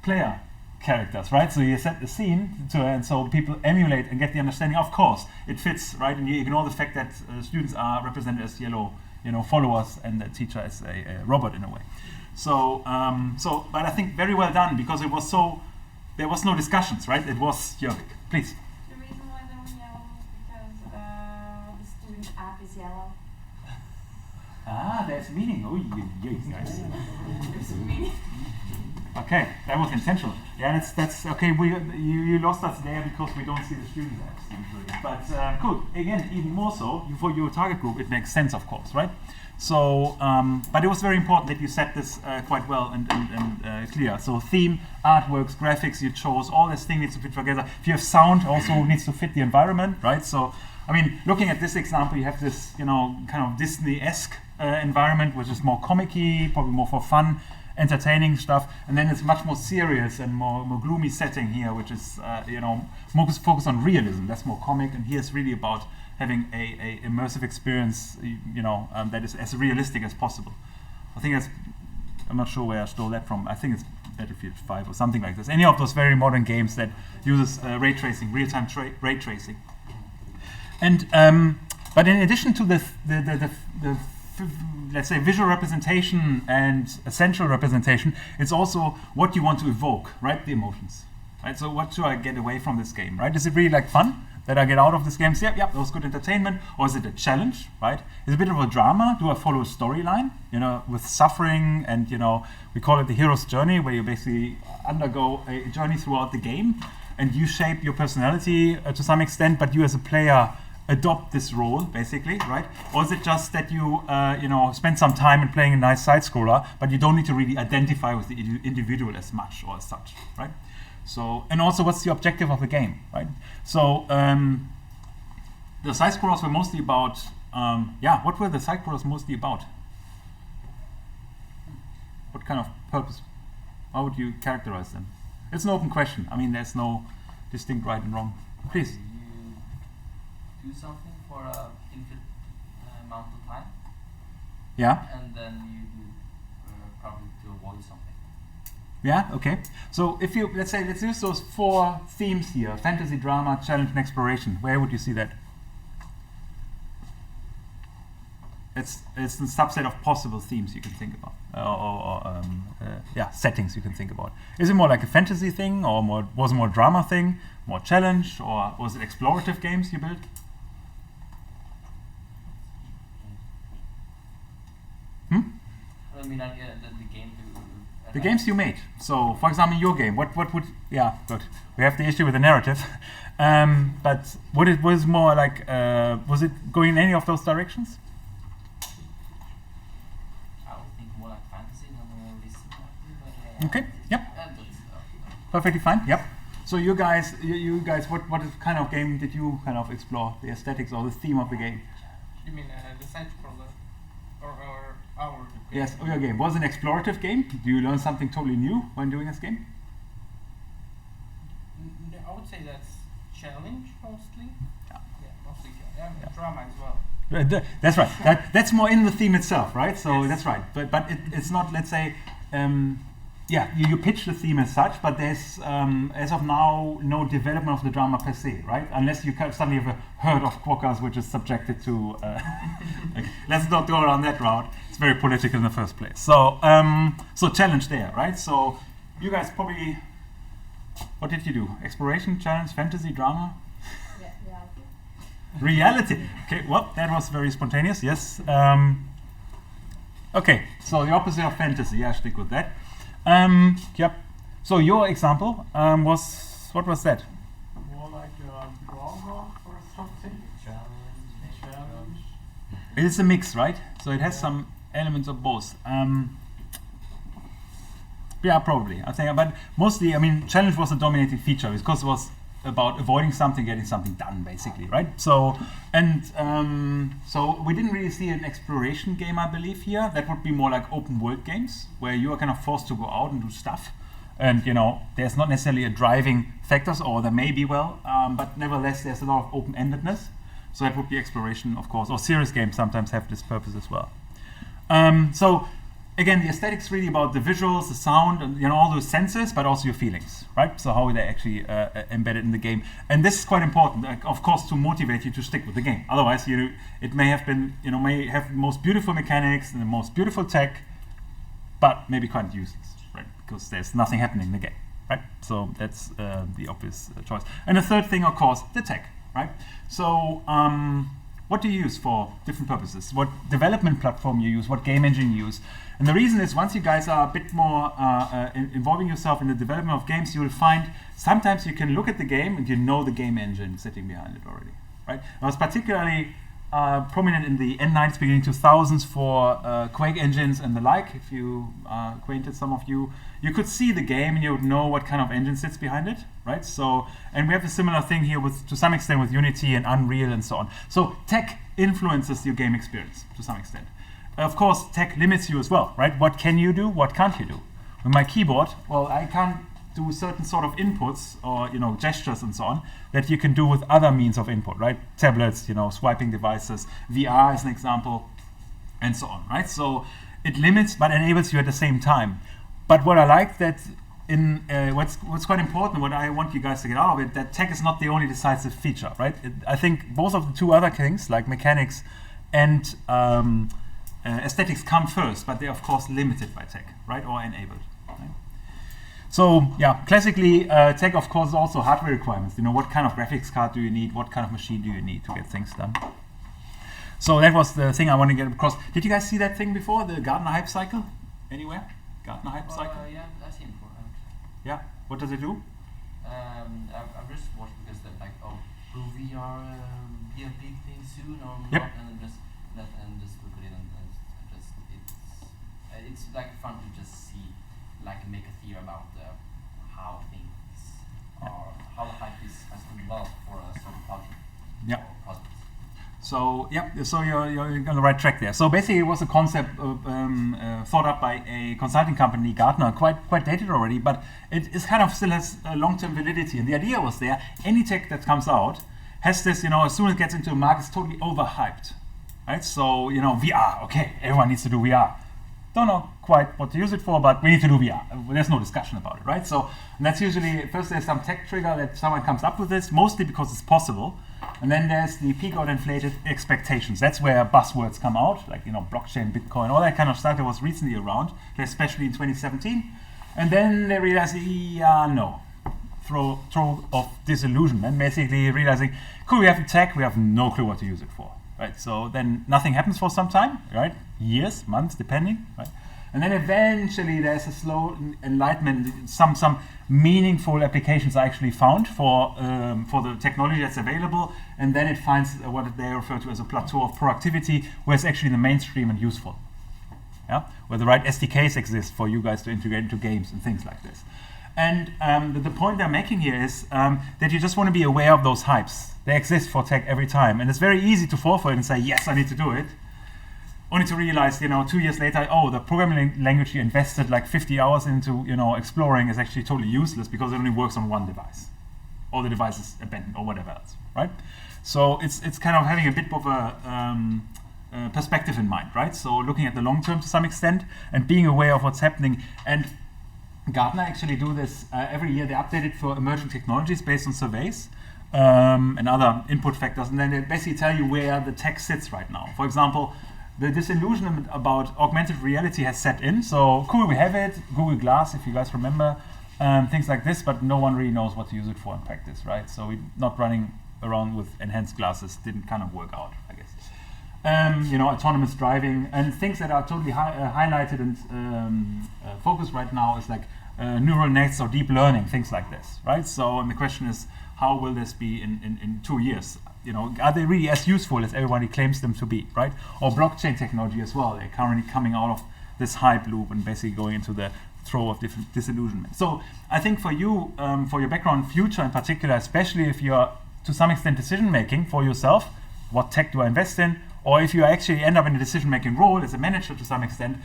A: player characters, right? So you set the scene and so people emulate and get the understanding. Of course, it fits, right? And you ignore the fact that students are represented as yellow, followers, and the teacher is a robot in a way. So, but I think very well done, because it was there was no discussions, right? It was Jørvik. Please.
I: The reason why they were yellow is because the student app is yellow.
A: There's meaning. Oh, nice.
I: There's meaning.
A: Okay, that was intentional. Yeah, that's okay. You lost us there because we don't see the student apps usually. But cool. Again, even more so for your target group, it makes sense, of course, right? So, but it was very important that you set this quite well and clear. So theme, artworks, graphics you chose, all this thing needs to fit together. If you have sound, also needs to fit the environment, right? So, I mean, looking at this example, you have this, kind of Disney-esque environment, which is more comic-y, probably more for fun. entertaining stuff, and then it's much more serious and more gloomy setting here, which is more focused on realism. That's more comic, and here it's really about having a immersive experience, that is as realistic as possible. I think I'm not sure where I stole that from. I think it's Battlefield 5 or something like this. Any of those very modern games that uses ray tracing, real-time ray tracing. And but in addition to the let's say visual representation and essential representation, it's also what you want to evoke, right? The emotions, right? So what should I get away from this game, right? Is it really like fun that I get out of this game? So, yep, that was good entertainment. Or is it a challenge, right? Is it a bit of a drama? Do I follow a storyline, with suffering and, we call it the hero's journey, where you basically undergo a journey throughout the game and you shape your personality to some extent, but you as a player adopt this role, basically, right? Or is it just that you, spend some time in playing a nice side scroller, but you don't need to really identify with the individual as much or as such, right? So, and also, what's the objective of the game, right? So, the side scrollers were mostly about, what were the side scrollers mostly about? What kind of purpose? How would you characterize them? It's an open question. I mean, there's no distinct right and wrong. Please.
O: Do something for a infinite amount of time.
A: Yeah.
O: And then you do probably to avoid something.
A: Yeah. Okay. So if you let's use those 4 themes here: fantasy, drama, challenge, and exploration. Where would you see that? It's a subset of possible themes you can think about, settings you can think about. Is it more like a fantasy thing, or was it more a drama thing, more challenge, or was it explorative games you built?
O: I mean, the game.
A: The games you made. So, for example, your game. What would? Yeah, good. We have the issue with the narrative, but was more like? Was it going in any of those directions?
O: I would think more like fantasy than realistic.
A: Okay. Yep. Perfectly fine. Yep. So you guys, what kind of game did you kind of explore? The aesthetics or the theme of the game?
J: You mean the side scroller, or our game?
A: Yes, your game. Was it an explorative game? Do you learn something totally new when doing this game?
J: I would say that's challenge mostly.
A: Yeah.
J: Mostly. Yeah, drama as well.
A: That's right. That's more in the theme itself, right? So yes. That's right. But it's not. Let's say. You pitch the theme as such, but there's, as of now, no development of the drama per se, right? Unless you suddenly have a herd of quokkas which is subjected to... let's not go around that route. It's very political in the first place. So, so challenge there, right? So you guys probably... What did you do? Exploration, challenge, fantasy, drama? Reality. Okay, well, that was very spontaneous, yes. Okay, so the opposite of fantasy. Yeah, stick with that. Yep. So your example was, what was that?
G: More like a drama or something. Challenge.
A: It is a mix, right? So it has some elements of both. Yeah, probably. I think, but mostly, I mean, challenge was the dominating feature because it was about avoiding something, getting something done, basically, right? So, and so we didn't really see an exploration game, I believe, here. That would be more like open world games, where you are kind of forced to go out and do stuff. And, there's not necessarily a driving factors, or there may be, but nevertheless, there's a lot of open-endedness. So that would be exploration, of course, or serious games sometimes have this purpose as well. So, again, the aesthetics really about the visuals, the sound, and all those senses, but also your feelings, right? So how they actually embedded in the game, and this is quite important, of course, to motivate you to stick with the game. Otherwise, it may have been, may have the most beautiful mechanics and the most beautiful tech, but maybe quite useless, right? Because there's nothing happening in the game, right? So that's the obvious choice. And the third thing, of course, the tech, right? So. What do you use for different purposes? What development platform you use? What game engine you use? And the reason is, once you guys are a bit more involving yourself in the development of games, you will find sometimes you can look at the game and you know the game engine sitting behind it already, right? It was particularly prominent in the end 90s, beginning 2000s for Quake engines and the like. If you acquainted, some of you, you could see the game and you would know what kind of engine sits behind it, right? So, and we have a similar thing here with, to some extent, with Unity and Unreal and so on. So tech influences your game experience to some extent. Of course, tech limits you as well, right? What can you do? What can't you do? With my keyboard, well, I can't do certain sort of inputs or gestures and so on that you can do with other means of input, right? Tablets, swiping devices, VR is an example, and so on, right? So it limits but enables you at the same time. But what I like that in what's quite important, what I want you guys to get out of it, that tech is not the only decisive feature, right? I think both of the two other things, like mechanics and aesthetics, come first, but they're of course limited by tech, right, or enabled. Right? So yeah, classically, tech of course is also hardware requirements. What kind of graphics card do you need? What kind of machine do you need to get things done? So that was the thing I want to get across. Did you guys see that thing before, the Gartner hype cycle? Anywhere? Gartner hype cycle?
O: Yeah, I've seen it before.
A: Yeah. What does it do?
O: I've just watched because they're like, oh, will VR be a big thing soon or
A: Yep.
O: not? And then just look at it and just it's like fun to just see, like make a theory about how things are, how the hype has developed for a certain project.
A: Yeah.
O: Project.
A: So yeah, so you're on the right track there. So basically, it was a concept thought up by a consulting company, Gartner, quite dated already, but it is kind of still has a long-term validity. And the idea was there: any tech that comes out has this, as soon as it gets into a market, it's totally overhyped, right? So VR, okay, everyone needs to do VR. Don't know quite what to use it for, but we need to do VR. There's no discussion about it, right? So and that's usually first there's some tech trigger that someone comes up with this, mostly because it's possible. And then there's the peak out inflated expectations. That's where buzzwords come out, like blockchain, Bitcoin, all that kind of stuff that was recently around, especially in 2017. And then they realize, no, throw of disillusionment, basically realizing, cool, we have the tech, we have no clue what to use it for, right? So then nothing happens for some time, right? Years, months, depending, right? And then eventually there's a slow enlightenment. Some meaningful applications are actually found for the technology that's available, and then it finds what they refer to as a plateau of productivity, where it's actually in the mainstream and useful. Yeah, where the right SDKs exist for you guys to integrate into games and things like this. And the point they're making here is that you just want to be aware of those hypes. They exist for tech every time, and it's very easy to fall for it and say, yes, I need to do it. Only to realize, 2 years later, oh, the programming language you invested like 50 hours into, exploring is actually totally useless because it only works on one device. All the devices abandoned or whatever else, right? So it's kind of having a bit of a perspective in mind, right? So looking at the long term to some extent and being aware of what's happening. And Gartner actually do this every year. They update it for emerging technologies based on surveys and other input factors. And then they basically tell you where the tech sits right now. For example, the disillusionment about augmented reality has set in. So cool, we have it, Google Glass, if you guys remember, things like this, but no one really knows what to use it for in practice, right? So we're not running around with enhanced glasses, didn't kind of work out, I guess. Autonomous driving and things that are totally highlighted and focused right now is like neural nets or deep learning, things like this, right? So and the question is, how will this be in 2 years? Are they really as useful as everybody claims them to be, right? Or blockchain technology as well. They're currently coming out of this hype loop and basically going into the throw of different disillusionment. So I think for you, for your background future in particular, especially if you're to some extent decision making for yourself, what tech do I invest in? Or if you actually end up in a decision making role as a manager to some extent,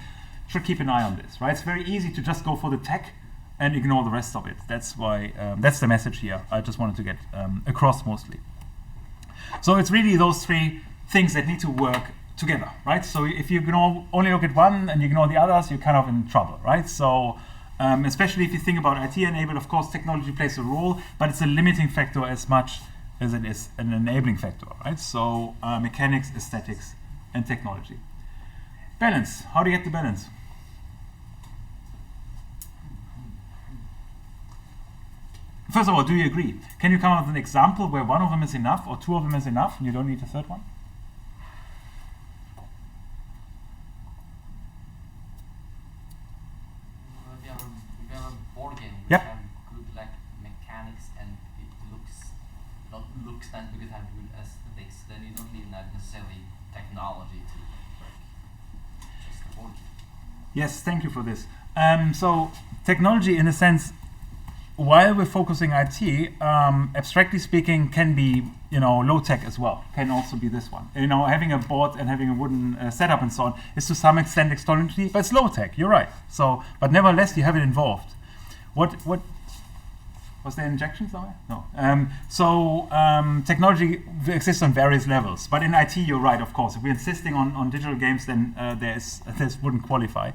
A: should keep an eye on this, right? It's very easy to just go for the tech and ignore the rest of it. That's why, that's the message here. I just wanted to get across mostly. So it's really those three things that need to work together, right? So if you only look at one and you ignore the others, you're kind of in trouble, right? So especially if you think about IT enabled, of course, technology plays a role, but it's a limiting factor as much as it is an enabling factor, right? So mechanics, aesthetics, and technology. Balance. How do you get the balance? First of all, do you agree? Can you come up with an example where one of them is enough or two of them is enough and you don't need a third one?
O: If you have a board game which
A: Yep.
O: have good mechanics and it not looks nice because it has good aesthetics, then you don't need necessarily technology to work. Just the board game.
A: Yes, thank you for this. So technology, in a sense, while we're focusing IT, abstractly speaking, can be low tech as well. Can also be this one. Having a board and having a wooden setup and so on is to some extent externally, but it's low tech. You're right. So, but nevertheless, you have it involved. What was there injection somewhere? No. Technology exists on various levels, but in IT, you're right. Of course, if we're insisting on digital games, then this wouldn't qualify.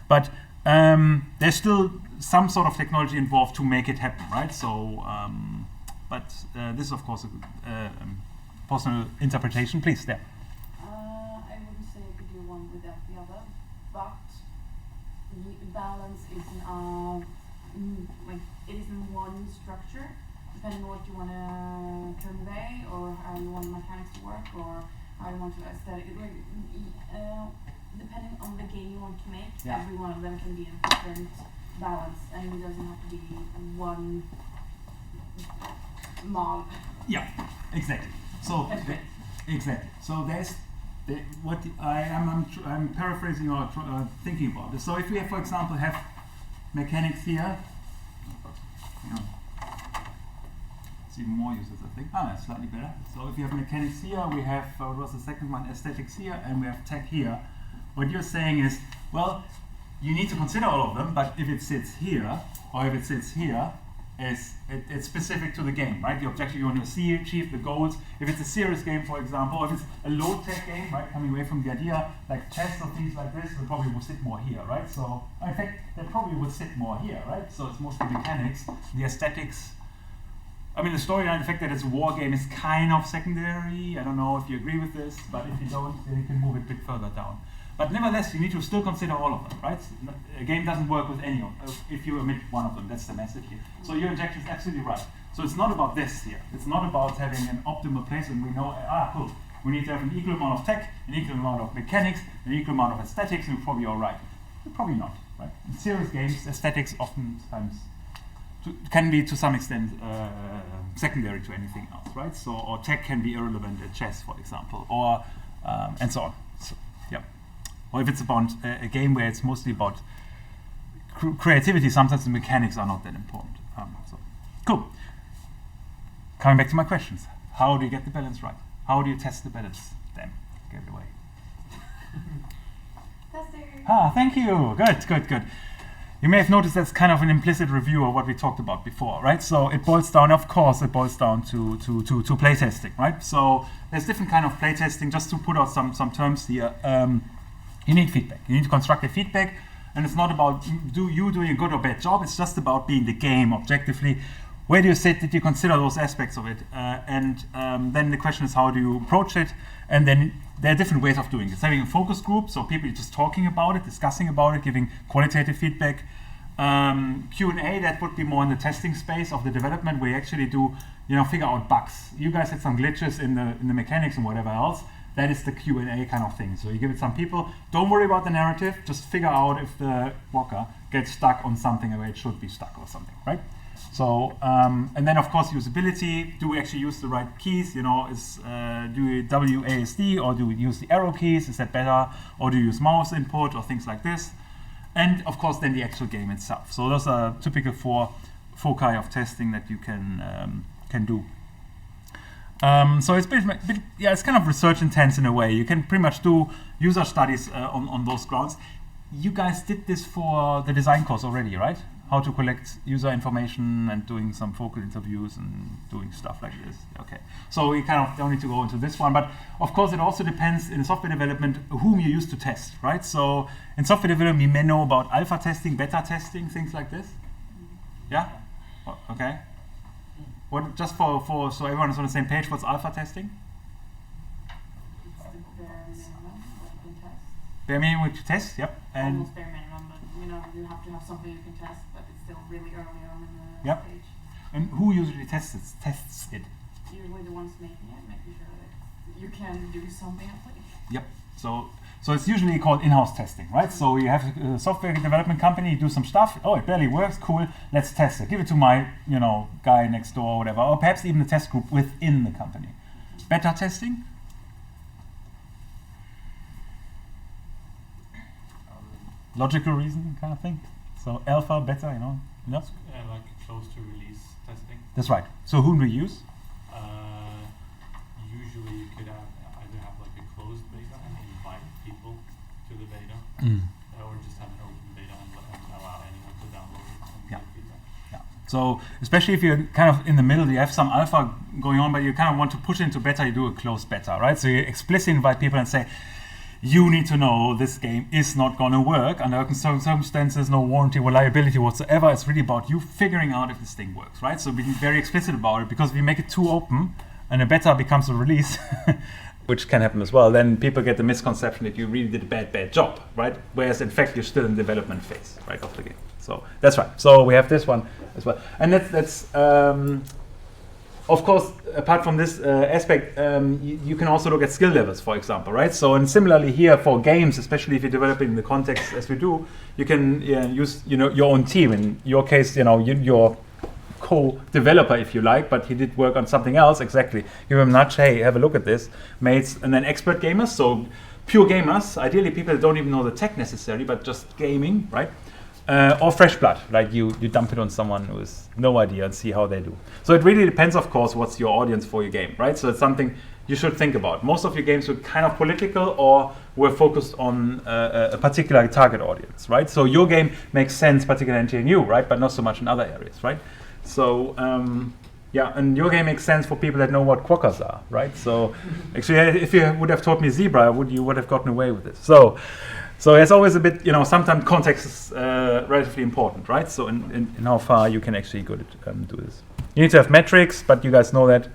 A: But there's still some sort of technology involved to make it happen, right? So, this is of course a personal interpretation. Please, there.
I: I wouldn't say you could do one without the other, but balance isn't it isn't one structure. Depending on what you want to convey, or how you want mechanics to work, or how you want to aesthetic. Depending on the game you want to make, every one of them can be a different balance, and it doesn't have to be one mob.
A: Yeah, exactly. So exactly. So there's I'm paraphrasing or thinking about this. So if we have, for example, have mechanics here, it's even more uses, I think. That's slightly better. So if you have mechanics here, we have what was the second one, aesthetics here, and we have tech here. What you're saying is, well, you need to consider all of them, but if it sits here, or if it sits here, it's specific to the game, right? The objective you want to achieve, the goals. If it's a serious game, for example, or if it's a low-tech game, right, coming away from the idea, like chess or things like this, it probably will sit more here, right? So, in fact, they probably would sit more here, right? So it's mostly mechanics. The aesthetics, I mean, the storyline, the fact that it's a war game is kind of secondary. I don't know if you agree with this, but if you don't, then you can move it a bit further down. But nevertheless, you need to still consider all of them, right? A game doesn't work with any of them if you omit one of them. That's the message here. So your injection is absolutely right. So it's not about this here. It's not about having an optimal place, and we know, cool, we need to have an equal amount of tech, an equal amount of mechanics, an equal amount of aesthetics, and we're probably all right. But probably not, right? In serious games, aesthetics oftentimes can be to some extent secondary to anything else, right? So, or tech can be irrelevant at chess, for example, or and so on. So, yeah. Or if it's about a game where it's mostly about creativity, sometimes the mechanics are not that important. Cool. Coming back to my questions. How do you get the balance right? How do you test the balance? Damn, gave it away.
I: Testing.
A: Thank you. Good. You may have noticed that's kind of an implicit review of what we talked about before, right? So it boils down, of course, to playtesting, right? So there's different kind of playtesting. Just to put out some terms here. You need feedback. You need constructive feedback, and it's not about you doing a good or bad job. It's just about being the game objectively. Where do you sit? Did you consider those aspects of it? And then the question is, how do you approach it? And then there are different ways of doing this. Having a focus group, so people just talking about it, discussing about it, giving qualitative feedback. Q&A, that would be more in the testing space of the development, where you actually do, figure out bugs. You guys had some glitches in the mechanics and whatever else. That is the Q&A kind of thing. So you give it some people. Don't worry about the narrative. Just figure out if the walker gets stuck on something where it should be stuck or something, right? So, and then of course usability. Do we actually use the right keys? Do we WASD or do we use the arrow keys? Is that better? Or do you use mouse input or things like this? And of course then the actual game itself. So those are typical foci of testing that you can do. So it's it's kind of research intense in a way. You can pretty much do user studies on those grounds. You guys did this for the design course already, right? How to collect user information and doing some focal interviews and doing stuff like this. Okay. So we kind of don't need to go into this one, but of course it also depends in software development whom you use to test, right? So in software development, you may know about alpha testing, beta testing, things like this. Yeah? Okay. What, just for so everyone is on the same page, what's alpha testing?
I: It's the bare minimum that you can test.
A: Bare minimum to test, yep. And
I: almost bare minimum, but you have to have something you can test, but it's still really early on in the
A: yep.
I: stage.
A: And who usually tests it?
I: Usually the ones making it, making sure that you can do something at least.
A: Yep. So it's usually called in-house testing, right? So you have a software development company, you do some stuff. Oh, it barely works. Cool. Let's test it. Give it to my, guy next door or whatever, or perhaps even a test group within the company. Beta testing. Logical reasoning kind of thing. So alpha, beta,
H: Like close to release testing.
A: That's right. So whom do you use?
H: Usually you could either have like a closed beta and invite people to the beta, or just have an open beta and allow anyone to download it and give feedback.
A: Yeah. So especially if you're kind of in the middle, you have some alpha going on, but you kind of want to push into beta, you do a closed beta, right? So you explicitly invite people and say, you need to know this game is not going to work under certain circumstances, no warranty, reliability whatsoever. It's really about you figuring out if this thing works, right? So be very explicit about it, because if you make it too open and a beta becomes a release, which can happen as well, then people get the misconception that you really did a bad job, right? Whereas in fact you're still in the development phase, right, of the game. So that's right. So we have this one as well, and that's of course, apart from this aspect, you can also look at skill levels, for example, right? So, and similarly here for games, especially if you're developing in the context as we do, you can use your own team. In your case, your co-developer, if you like, but he did work on something else. Exactly. Give him a nudge. Hey, have a look at this, mates, and then expert gamers. So pure gamers, ideally people that don't even know the tech necessarily, but just gaming, right? Or fresh blood, like you dump it on someone who has no idea and see how they do. So it really depends, of course, what's your audience for your game, right? So it's something you should think about. Most of your games were kind of political or were focused on a particular target audience, right? So your game makes sense, particularly in TNU, right? But not so much in other areas, right? So yeah, and your game makes sense for people that know what quokkas are, right? So actually, if you would have taught me Zebra, you would have gotten away with it. So there's always a bit, sometimes context is relatively important, right? So in how far you can actually do this. You need to have metrics, but you guys know that.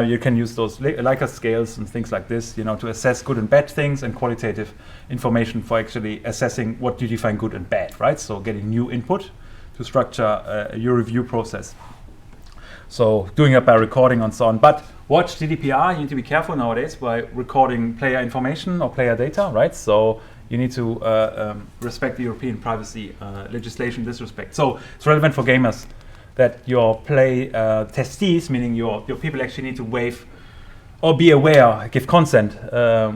A: You can use those Likert scales and things like this, to assess good and bad things, and qualitative information for actually assessing what do you define good and bad, right? So getting new input to structure your review process. So doing it by recording and so on. But watch GDPR, you need to be careful nowadays by recording player information or player data, right? So you need to respect the European privacy legislation in this respect. So it's relevant for gamers that your play testees, meaning your people actually need to waive or be aware, give consent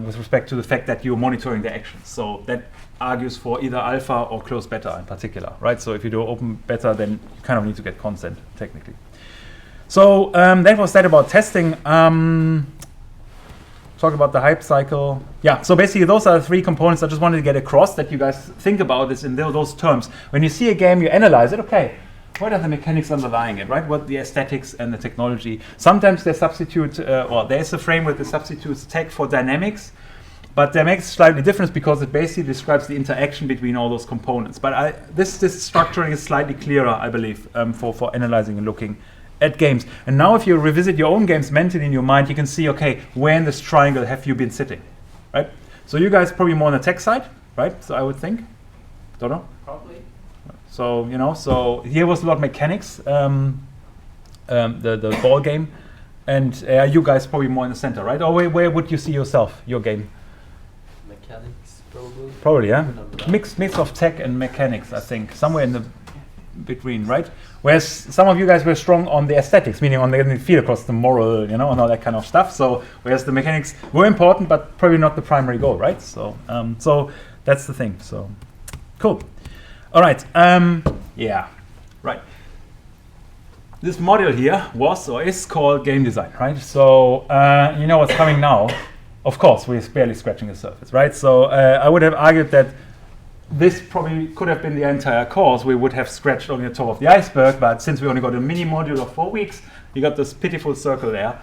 A: with respect to the fact that you're monitoring their actions. So that argues for either alpha or closed beta in particular, right? So if you do open beta, then you kind of need to get consent technically. So that was that about testing. Talk about the hype cycle. Yeah, so basically those are the three components I just wanted to get across, that you guys think about this in those terms. When you see a game, you analyze it, okay, what are the mechanics underlying it, right? What the aesthetics and the technology. Sometimes they substitute, or there's a framework that substitutes tech for dynamics, but that makes slightly difference because it basically describes the interaction between all those components. But this structuring is slightly clearer, I believe, for analyzing and looking at games. And now if you revisit your own games mentally in your mind, you can see, okay, where in this triangle have you been sitting, right? So you guys probably more on the tech side, right? So I would think. Don't know?
D: Probably.
A: So, so here was a lot of mechanics, the ball game. And you guys probably more in the center, right? Or where would you see yourself, your game?
L: Mechanics, probably.
A: Probably, yeah? Mix of tech and mechanics, I think. Somewhere in the between, right? Whereas some of you guys were strong on the aesthetics, meaning on the feel across the moral, and all that kind of stuff. So whereas the mechanics were important, but probably not the primary goal, right? So so that's the thing. So cool. All right. Yeah. Right. This module here was or is called game design, right? So what's coming now. Of course, we're barely scratching the surface, right? So I would have argued that this probably could have been the entire course. We would have scratched only the top of the iceberg, but since we only got a mini module of 4 weeks, we got this pitiful circle there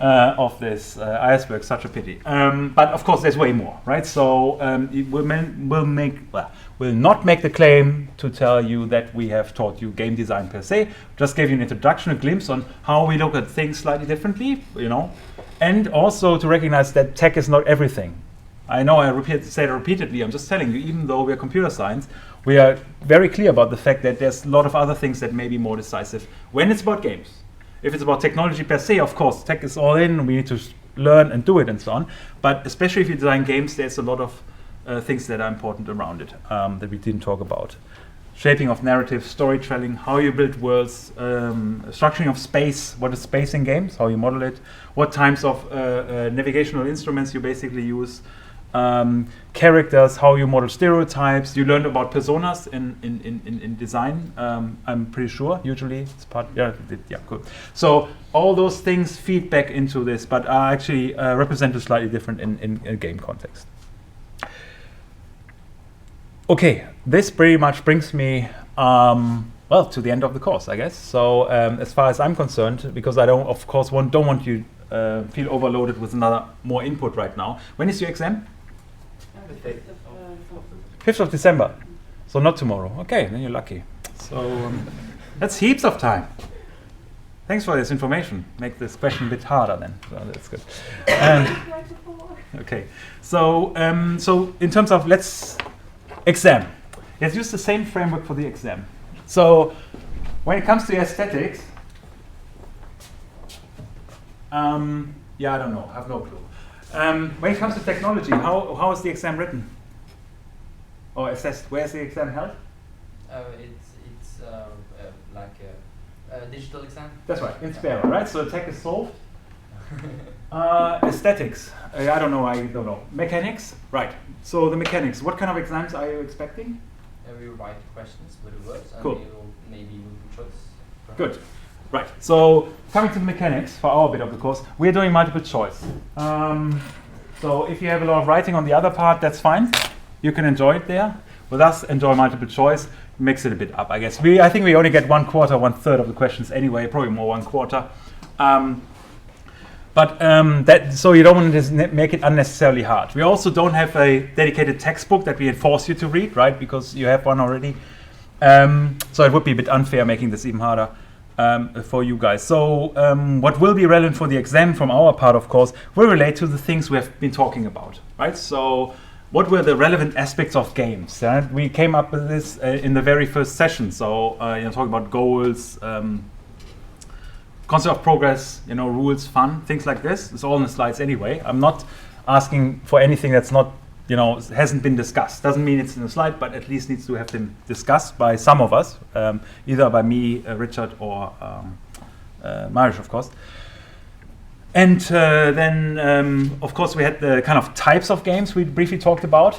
A: of this iceberg. Such a pity. But of course, there's way more, right? So it will not make the claim to tell you that we have taught you game design per se. Just gave you an introduction, a glimpse on how we look at things slightly differently, and also to recognize that tech is not everything. I know I say it repeatedly, I'm just telling you, even though we're computer science, we are very clear about the fact that there's a lot of other things that may be more decisive when it's about games. If it's about technology per se, of course, tech is all in, we need to learn and do it and so on. But especially if you design games, there's a lot of things that are important around it that we didn't talk about. Shaping of narrative, storytelling, how you build worlds, structuring of space, what is space in games, how you model it, what types of navigational instruments you basically use, characters, how you model stereotypes. You learned about personas in design. I'm pretty sure. Usually it's part. Yeah, cool. So all those things feed back into this, but are actually represented slightly different in a game context. Okay, this pretty much brings me well to the end of the course, I guess. So as far as I'm concerned, because I don't, of course, don't want you feel overloaded with another more input right now. When is your exam? 5th of December. So not tomorrow. Okay, then you're lucky. So that's heaps of time. Thanks for this information. Make this question a bit harder then. So that's good. Okay. So so in terms of exam. Let's use the same framework for the exam. So when it comes to aesthetics, yeah, I don't know. I have no clue. When it comes to technology, how is the exam written? Or assessed? Where is the exam held?
O: It's like a digital exam.
A: That's right, in Spera, right? So the tech is solved. Aesthetics, I don't know. Mechanics, right. So the mechanics, what kind of exams are you expecting?
O: We write questions with words, and
A: cool.
O: we will maybe multiple choice.
A: Good. Right. So coming to the mechanics for our bit of the course, we're doing multiple choice. So if you have a lot of writing on the other part, that's fine. You can enjoy it there. With us, enjoy multiple choice. Mix it a bit up, I guess. I think we only get 1/4, 1/3 of the questions anyway. Probably more 1/4. So you don't want to make it unnecessarily hard. We also don't have a dedicated textbook that we enforce you to read, right? Because you have one already. So it would be a bit unfair making this even harder for you guys. So what will be relevant for the exam from our part, of course, will relate to the things we have been talking about, right? So what were the relevant aspects of games? We came up with this in the very first session. So talking about goals, concept of progress, rules, fun, things like this. It's all in the slides anyway. I'm not asking for anything that's not, hasn't been discussed. Doesn't mean it's in the slide, but at least needs to have been discussed by some of us, either by me, Richard, or Marius, of course. And then, of course, we had the kind of types of games we briefly talked about.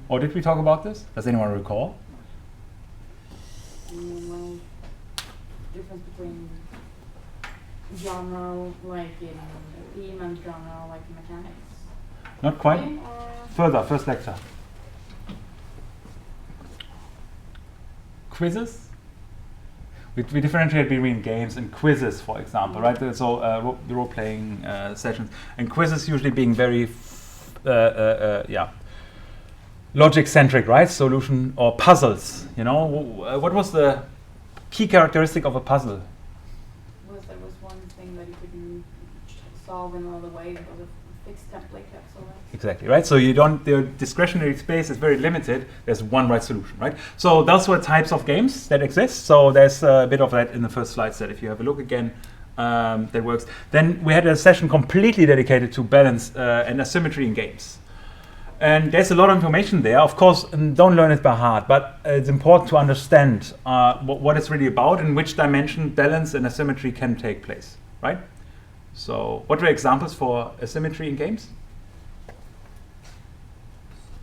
A: Or did we talk about this? Does anyone recall?
I: Difference between genre like in theme and genre like mechanics?
A: Not quite. Further, first lecture. Quizzes? We differentiate between games and quizzes, for example, right? So role-playing sessions. And quizzes usually being very, logic-centric, right? Solution or puzzles, What was the key characteristic of a puzzle?
I: There was one thing that you couldn't solve in another way. It was a fixed template kept solved.
A: Exactly, right? So the discretionary space is very limited. There's one right solution, right? So those were types of games that exist. So there's a bit of that in the first slide set. If you have a look again, that works. Then we had a session completely dedicated to balance and asymmetry in games. And there's a lot of information there. Of course, don't learn it by heart, but it's important to understand what it's really about and which dimension balance and asymmetry can take place, right? So what were examples for asymmetry in games?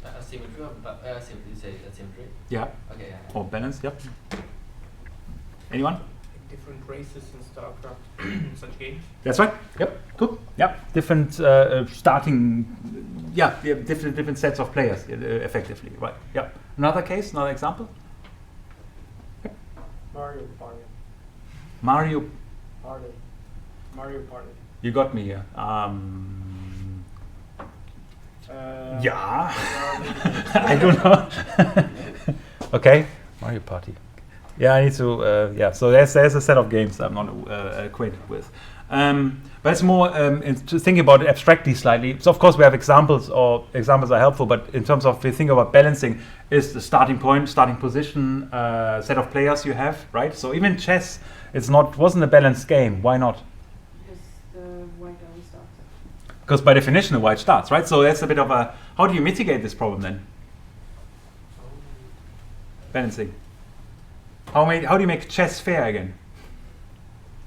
O: Asymmetry, you say asymmetry?
A: Yeah.
O: Okay, yeah.
A: Or balance, yep. Anyone?
J: Different races in StarCraft, such games.
A: That's right. Yep. Good. Yep. Different starting. Yeah. Different sets of players, effectively. Right. Yep. Another case. Another example. Yep.
J: Mario Party. Mario Party.
A: You got me here. Yeah. I don't know. Okay. Mario Party. Yeah, I need to. So there's a set of games I'm not acquainted with, but it's more to think about it abstractly slightly. So of course we have examples, or examples are helpful. But in terms of, if you think about balancing, is the starting point, starting position, set of players you have, right? So even chess, wasn't a balanced game. Why not?
I: Because the white always starts.
A: Because by definition the white starts, right? So that's a bit of a. How do you mitigate this problem then? Balancing. How do you make chess fair again?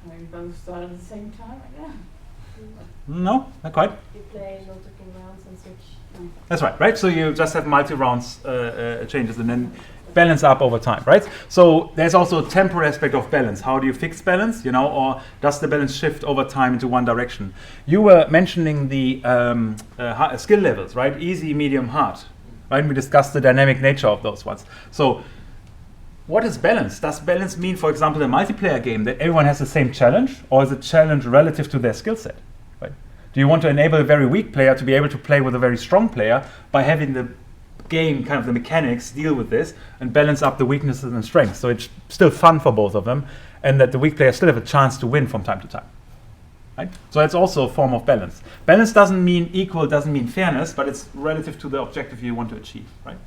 I: Maybe both start at the same time, I guess.
A: No, not quite.
E: You play multiple rounds and switch.
A: That's right? So you just have multi-rounds changes and then balance up over time, right? So there's also a temporal aspect of balance. How do you fix balance, or does the balance shift over time into one direction? You were mentioning the skill levels, right? Easy, medium, hard, right? We discussed the dynamic nature of those ones. So what is balance? Does balance mean, for example, a multiplayer game that everyone has the same challenge, or is it challenge relative to their skill set, right? Do you want to enable a very weak player to be able to play with a very strong player by having the game, kind of the mechanics, deal with this and balance up the weaknesses and strengths, so it's still fun for both of them, and that the weak players still have a chance to win from time to time, right? So it's also a form of balance. Balance doesn't mean equal, doesn't mean fairness, but it's relative to the objective you want to achieve, right?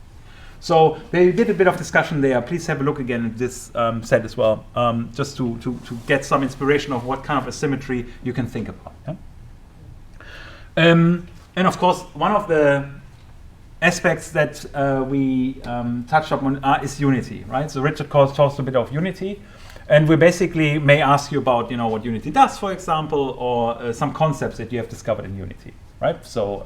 A: So they did a bit of discussion there. Please have a look again at this set as well, just to get some inspiration of what kind of asymmetry you can think about. Yeah? And of course, one of the aspects that we touched upon is unity, right? So Richard talks a bit of unity, and we basically may ask you about, what unity does, for example, or some concepts that you have discovered in unity, right? So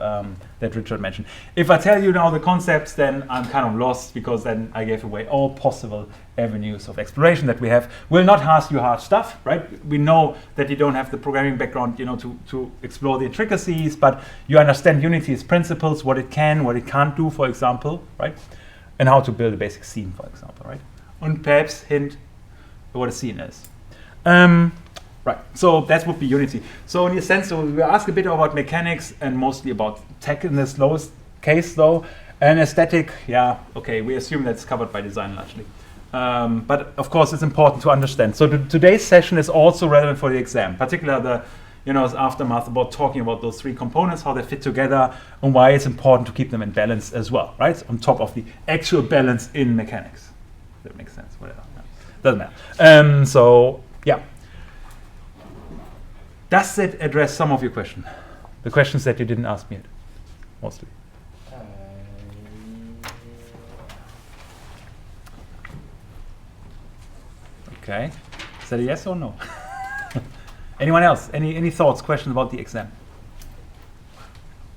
A: that Richard mentioned. If I tell you now the concepts, then I'm kind of lost, because then I gave away all possible avenues of exploration that we have. We'll not ask you hard stuff, right? We know that you don't have the programming background, to explore the intricacies, but you understand Unity's principles, what it can, what it can't do, for example, right? And how to build a basic scene, for example, right? And perhaps hint what a scene is. Right, so that would be Unity. So in a sense, so we ask a bit about mechanics and mostly about tech in this lowest case, though. And aesthetic, yeah, okay, we assume that's covered by design largely. But of course, it's important to understand. So today's session is also relevant for the exam, particularly the aftermath about talking about those three components, how they fit together, and why it's important to keep them in balance as well, right? On top of the actual balance in mechanics. That makes sense, whatever. Yeah. Doesn't matter. So, yeah. Does it address some of your questions? The questions that you didn't ask me yet, mostly. Okay. Is that a yes or no? Anyone else? Any thoughts, questions about the exam?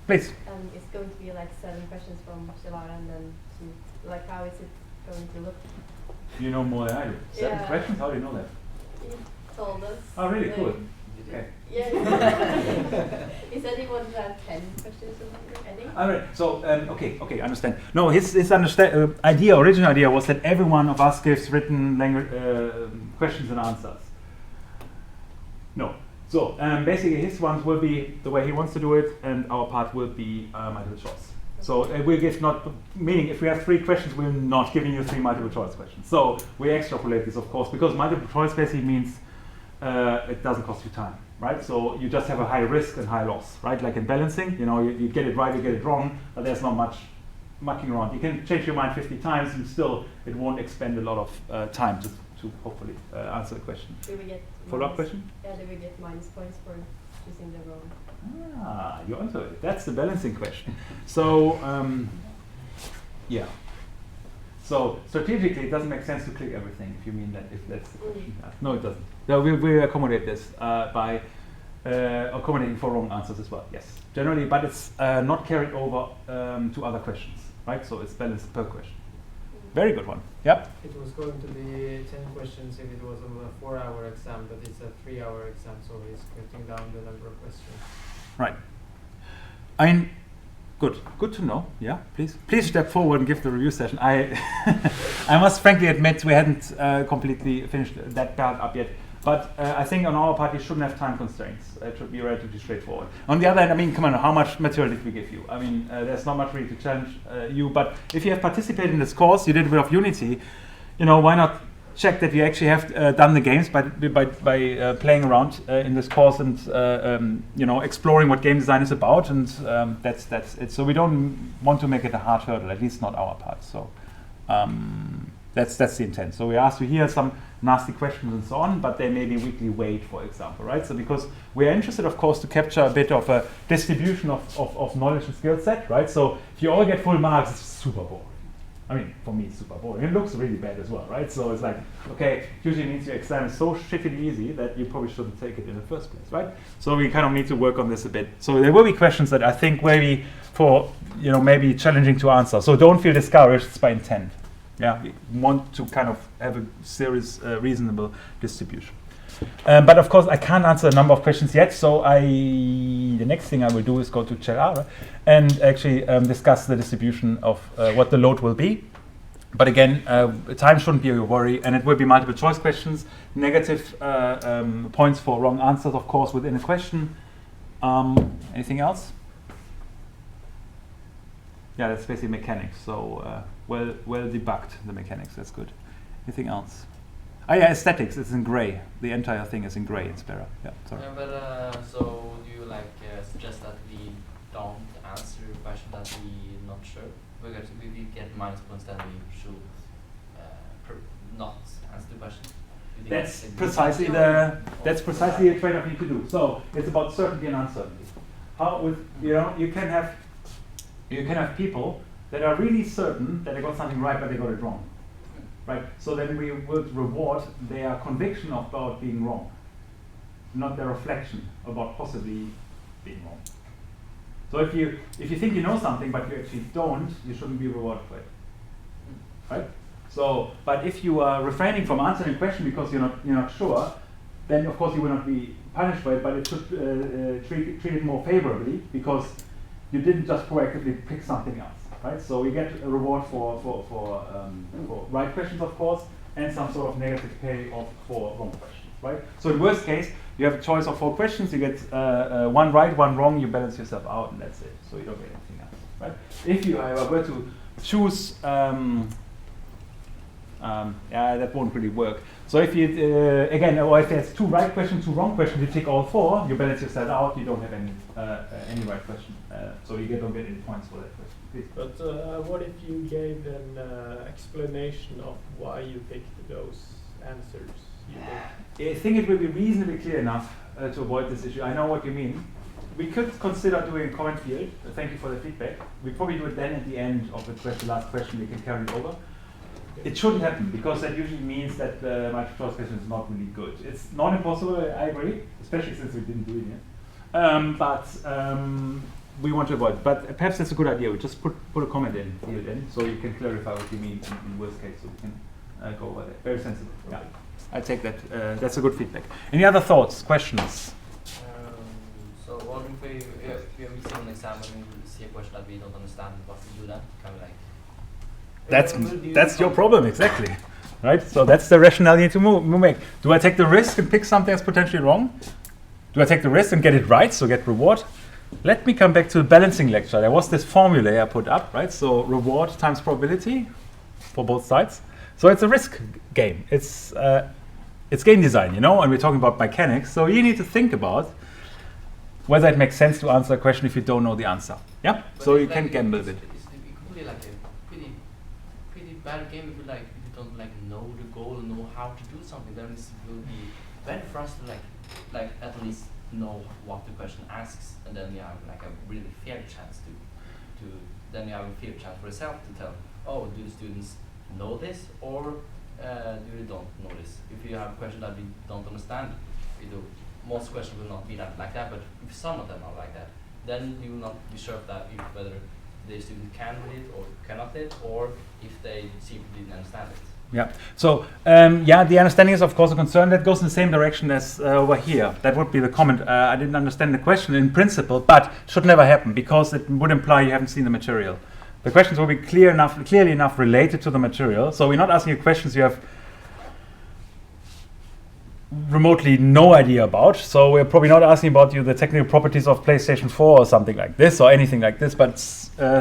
A: Please.
E: It's going to be like 7 questions from Shavara, and then like how is it going to look?
A: You know more than I do. 7 questions? How do you know that?
E: He told us.
A: Oh, really? Cool. Okay.
E: Yeah. He said he wanted to have 10 questions or something, I think.
A: All right. So, okay, understand. No, his original idea was that every one of us gives written language questions and answers. No. So, basically his ones will be the way he wants to do it, and our part will be multiple choice. So we'll give meaning if we have 3 questions, we're not giving you 3 multiple choice questions. So we extrapolate this, of course, because multiple choice basically means it doesn't cost you time, right? So you just have a high risk and high loss, right? Like in balancing, you get it right, you get it wrong, but there's not much mucking around. You can change your mind 50 times and still it won't expend a lot of time to hopefully answer the question.
E: Do we get
A: follow-up question?
E: Yeah, do we get minus points for choosing the wrong?
A: Ah, you're onto it. That's the balancing question. So, yeah. So strategically, it doesn't make sense to click everything if you mean that, if that's the question. No, it doesn't. No, we accommodate this by accommodating for wrong answers as well. Yes, generally, but it's not carried over to other questions, right? So it's balanced per question. Very good one. Yep.
P: It was going to be 10 questions if it was a 4-hour exam, but it's a 3-hour exam, so he's cutting down the number of questions.
A: Right. I mean, good to know. Yeah, please step forward and give the review session. I must frankly admit we hadn't completely finished that part up yet. But I think on our part you shouldn't have time constraints. It should be relatively straightforward. On the other hand, I mean, come on, how much material did we give you? I mean, there's not much really to challenge you. But if you have participated in this course, you did a bit of Unity, why not check that you actually have done the games by playing around in this course and exploring what game design is about, and that's it. So we don't want to make it a hard hurdle, at least not our part. So that's the intent. So we asked you here some nasty questions and so on, but they may be weekly weight, for example, right? So because we are interested, of course, to capture a bit of a distribution of knowledge and skill set, right? So if you all get full marks, it's super boring. I mean, for me, it's super boring. It looks really bad as well, right? So it's like, okay, usually means your exam is so shittily easy that you probably shouldn't take it in the first place, right? So we kind of need to work on this a bit. So there will be questions that I think maybe for, maybe challenging to answer. So don't feel discouraged, it's by intent. Yeah, we want to kind of have a serious, reasonable distribution. But of course, I can't answer a number of questions yet. So the next thing I will do is go to Cerrare and actually discuss the distribution of what the load will be. But again, time shouldn't be your worry, and it will be multiple choice questions, negative points for wrong answers, of course, within a question. Anything else? Yeah, that's basically mechanics. So well debugged, the mechanics. That's good. Anything else? Oh yeah, aesthetics. It's in grey. The entire thing is in grey in Spera. Yeah, sorry.
L: So do you suggest that we don't answer a question that we're not sure? Because if we get minus points, then we should not answer the question.
A: That's precisely the trade-off you need to do. So it's about certainty and uncertainty. How with you can have people that are really certain that they got something right, but they got it wrong. Right, so then we would reward their conviction about being wrong, not their reflection about possibly being wrong. So if you think you know something but you actually don't, you shouldn't be rewarded for it. Right? So, but if you are refraining from answering a question because you're not sure, then of course you will not be punished for it, but it should treat it more favorably because you didn't just proactively pick something else. Right? So you get a reward for right questions, of course, and some sort of negative pay for wrong questions. Right? So in worst case, you have a choice of 4 questions. You get one right, one wrong. You balance yourself out, and that's it. So you don't get anything else. Right? If you, however, were to choose, that won't really work. So if you or if there's 2 right questions, 2 wrong questions, you tick all 4. You balance yourself out. You don't have any right question. So you don't get any points for that question.
M: But what if you gave an explanation of why you picked those answers you picked?
A: I think it will be reasonably clear enough to avoid this issue. I know what you mean. We could consider doing a comment field. Thank you for the feedback. We probably do it then at the end of the last question. We can carry it over. It shouldn't happen because that usually means that the multiple choice question is not really good. It's not impossible, I agree, especially since we didn't do it yet. But we want to avoid. But perhaps that's a good idea. We just put a comment in, field in, so you can clarify what you mean in worst case, so we can go over that. Very sensible. Yeah, I take that. That's a good feedback. Any other thoughts, questions?
L: So what if we are missing an exam and we see a question that we don't understand? What to do then? Kind of like.
A: That's your problem, exactly. Right. So that's the rationale you need to make. Do I take the risk and pick something that's potentially wrong? Do I take the risk and get it right, so get reward? Let me come back to the balancing lecture. There was this formula I put up, right? So reward times probability for both sides. So it's a risk game. It's game design, and we're talking about mechanics. So you need to think about whether it makes sense to answer a question if you don't know the answer. Yeah.
L: But
A: so you can gamble a bit.
L: It could be like a pretty bad game if you don't know the goal, know how to do something. Then it will be better for us to at least know what the question asks, and then you have a really fair chance to then you have a fair chance for yourself to tell, oh, do the students know this or do they don't know this? If you have a question that we don't understand, most questions will not be like that, but if some of them are like that, then you will not be sure of that whether the student can read it or cannot read it, or if they simply didn't understand it.
A: Yeah. So the understanding is of course a concern that goes in the same direction as over here. That would be the comment. I didn't understand the question in principle, but should never happen because it would imply you haven't seen the material. The questions will be clearly enough related to the material. So we're not asking you questions you have remotely no idea about. So we're probably not asking about the technical properties of PlayStation 4 or something like this or anything like this, but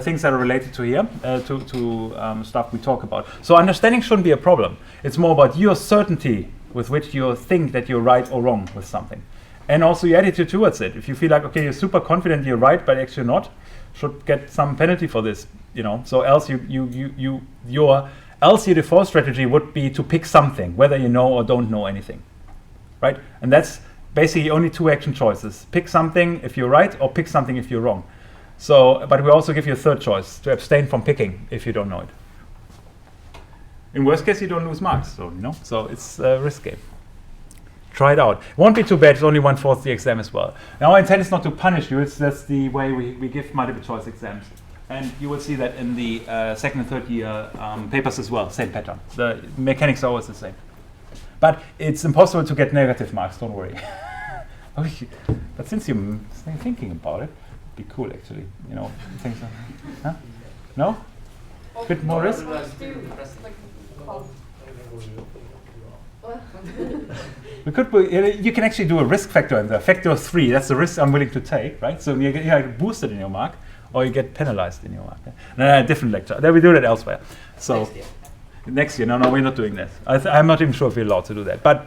A: things that are related to here, to stuff we talk about. So understanding shouldn't be a problem. It's more about your certainty with which you think that you're right or wrong with something. And also your attitude towards it. If you feel like, okay, you're super confident you're right, but actually not, should get some penalty for this, So else your default strategy would be to pick something, whether you know or don't know anything. Right? And that's basically only 2 action choices. Pick something if you're right or pick something if you're wrong. So, but we also give you a third choice, to abstain from picking if you don't know it. In worst case, you don't lose marks. So so it's a risk game. Try it out. It won't be too bad. It's only 1/4 the exam as well. Now, our intent is not to punish you. That's the way we give multiple choice exams. And you will see that in the second and third year papers as well. Same pattern. The mechanics are always the same. But it's impossible to get negative marks. Don't worry. But since you're thinking about it, it'd be cool actually. Things. Huh? No? Bit more risk. We could. You can actually do a risk factor in there. Factor of 3. That's the risk I'm willing to take, right? So you get boosted in your mark, or you get penalized in your mark. Different lecture. Then we do that elsewhere. So next year. No, we're not doing that. I'm not even sure if we're allowed to do that. But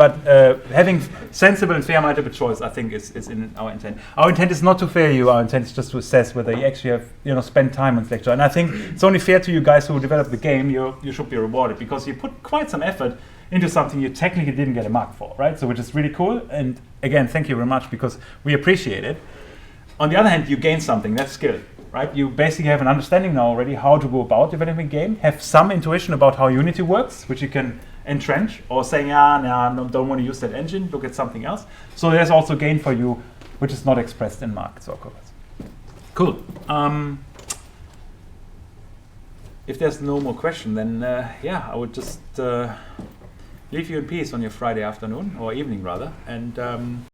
A: having sensible and fair multiple choice, I think, is in our intent. Our intent is not to fail you. Our intent is just to assess whether you actually have spent time on this lecture. And I think it's only fair to you guys who developed the game. You should be rewarded because you put quite some effort into something you technically didn't get a mark for, right? So which is really cool. And again, thank you very much because we appreciate it. On the other hand, you gain something. That's skill. Right? You basically have an understanding now already how to go about developing a game, have some intuition about how Unity works, which you can entrench, or saying, don't want to use that engine, look at something else. So there's also gain for you, which is not expressed in marks or covers. Cool. If there's no more question, then I would just leave you in peace on your Friday afternoon, or evening rather, and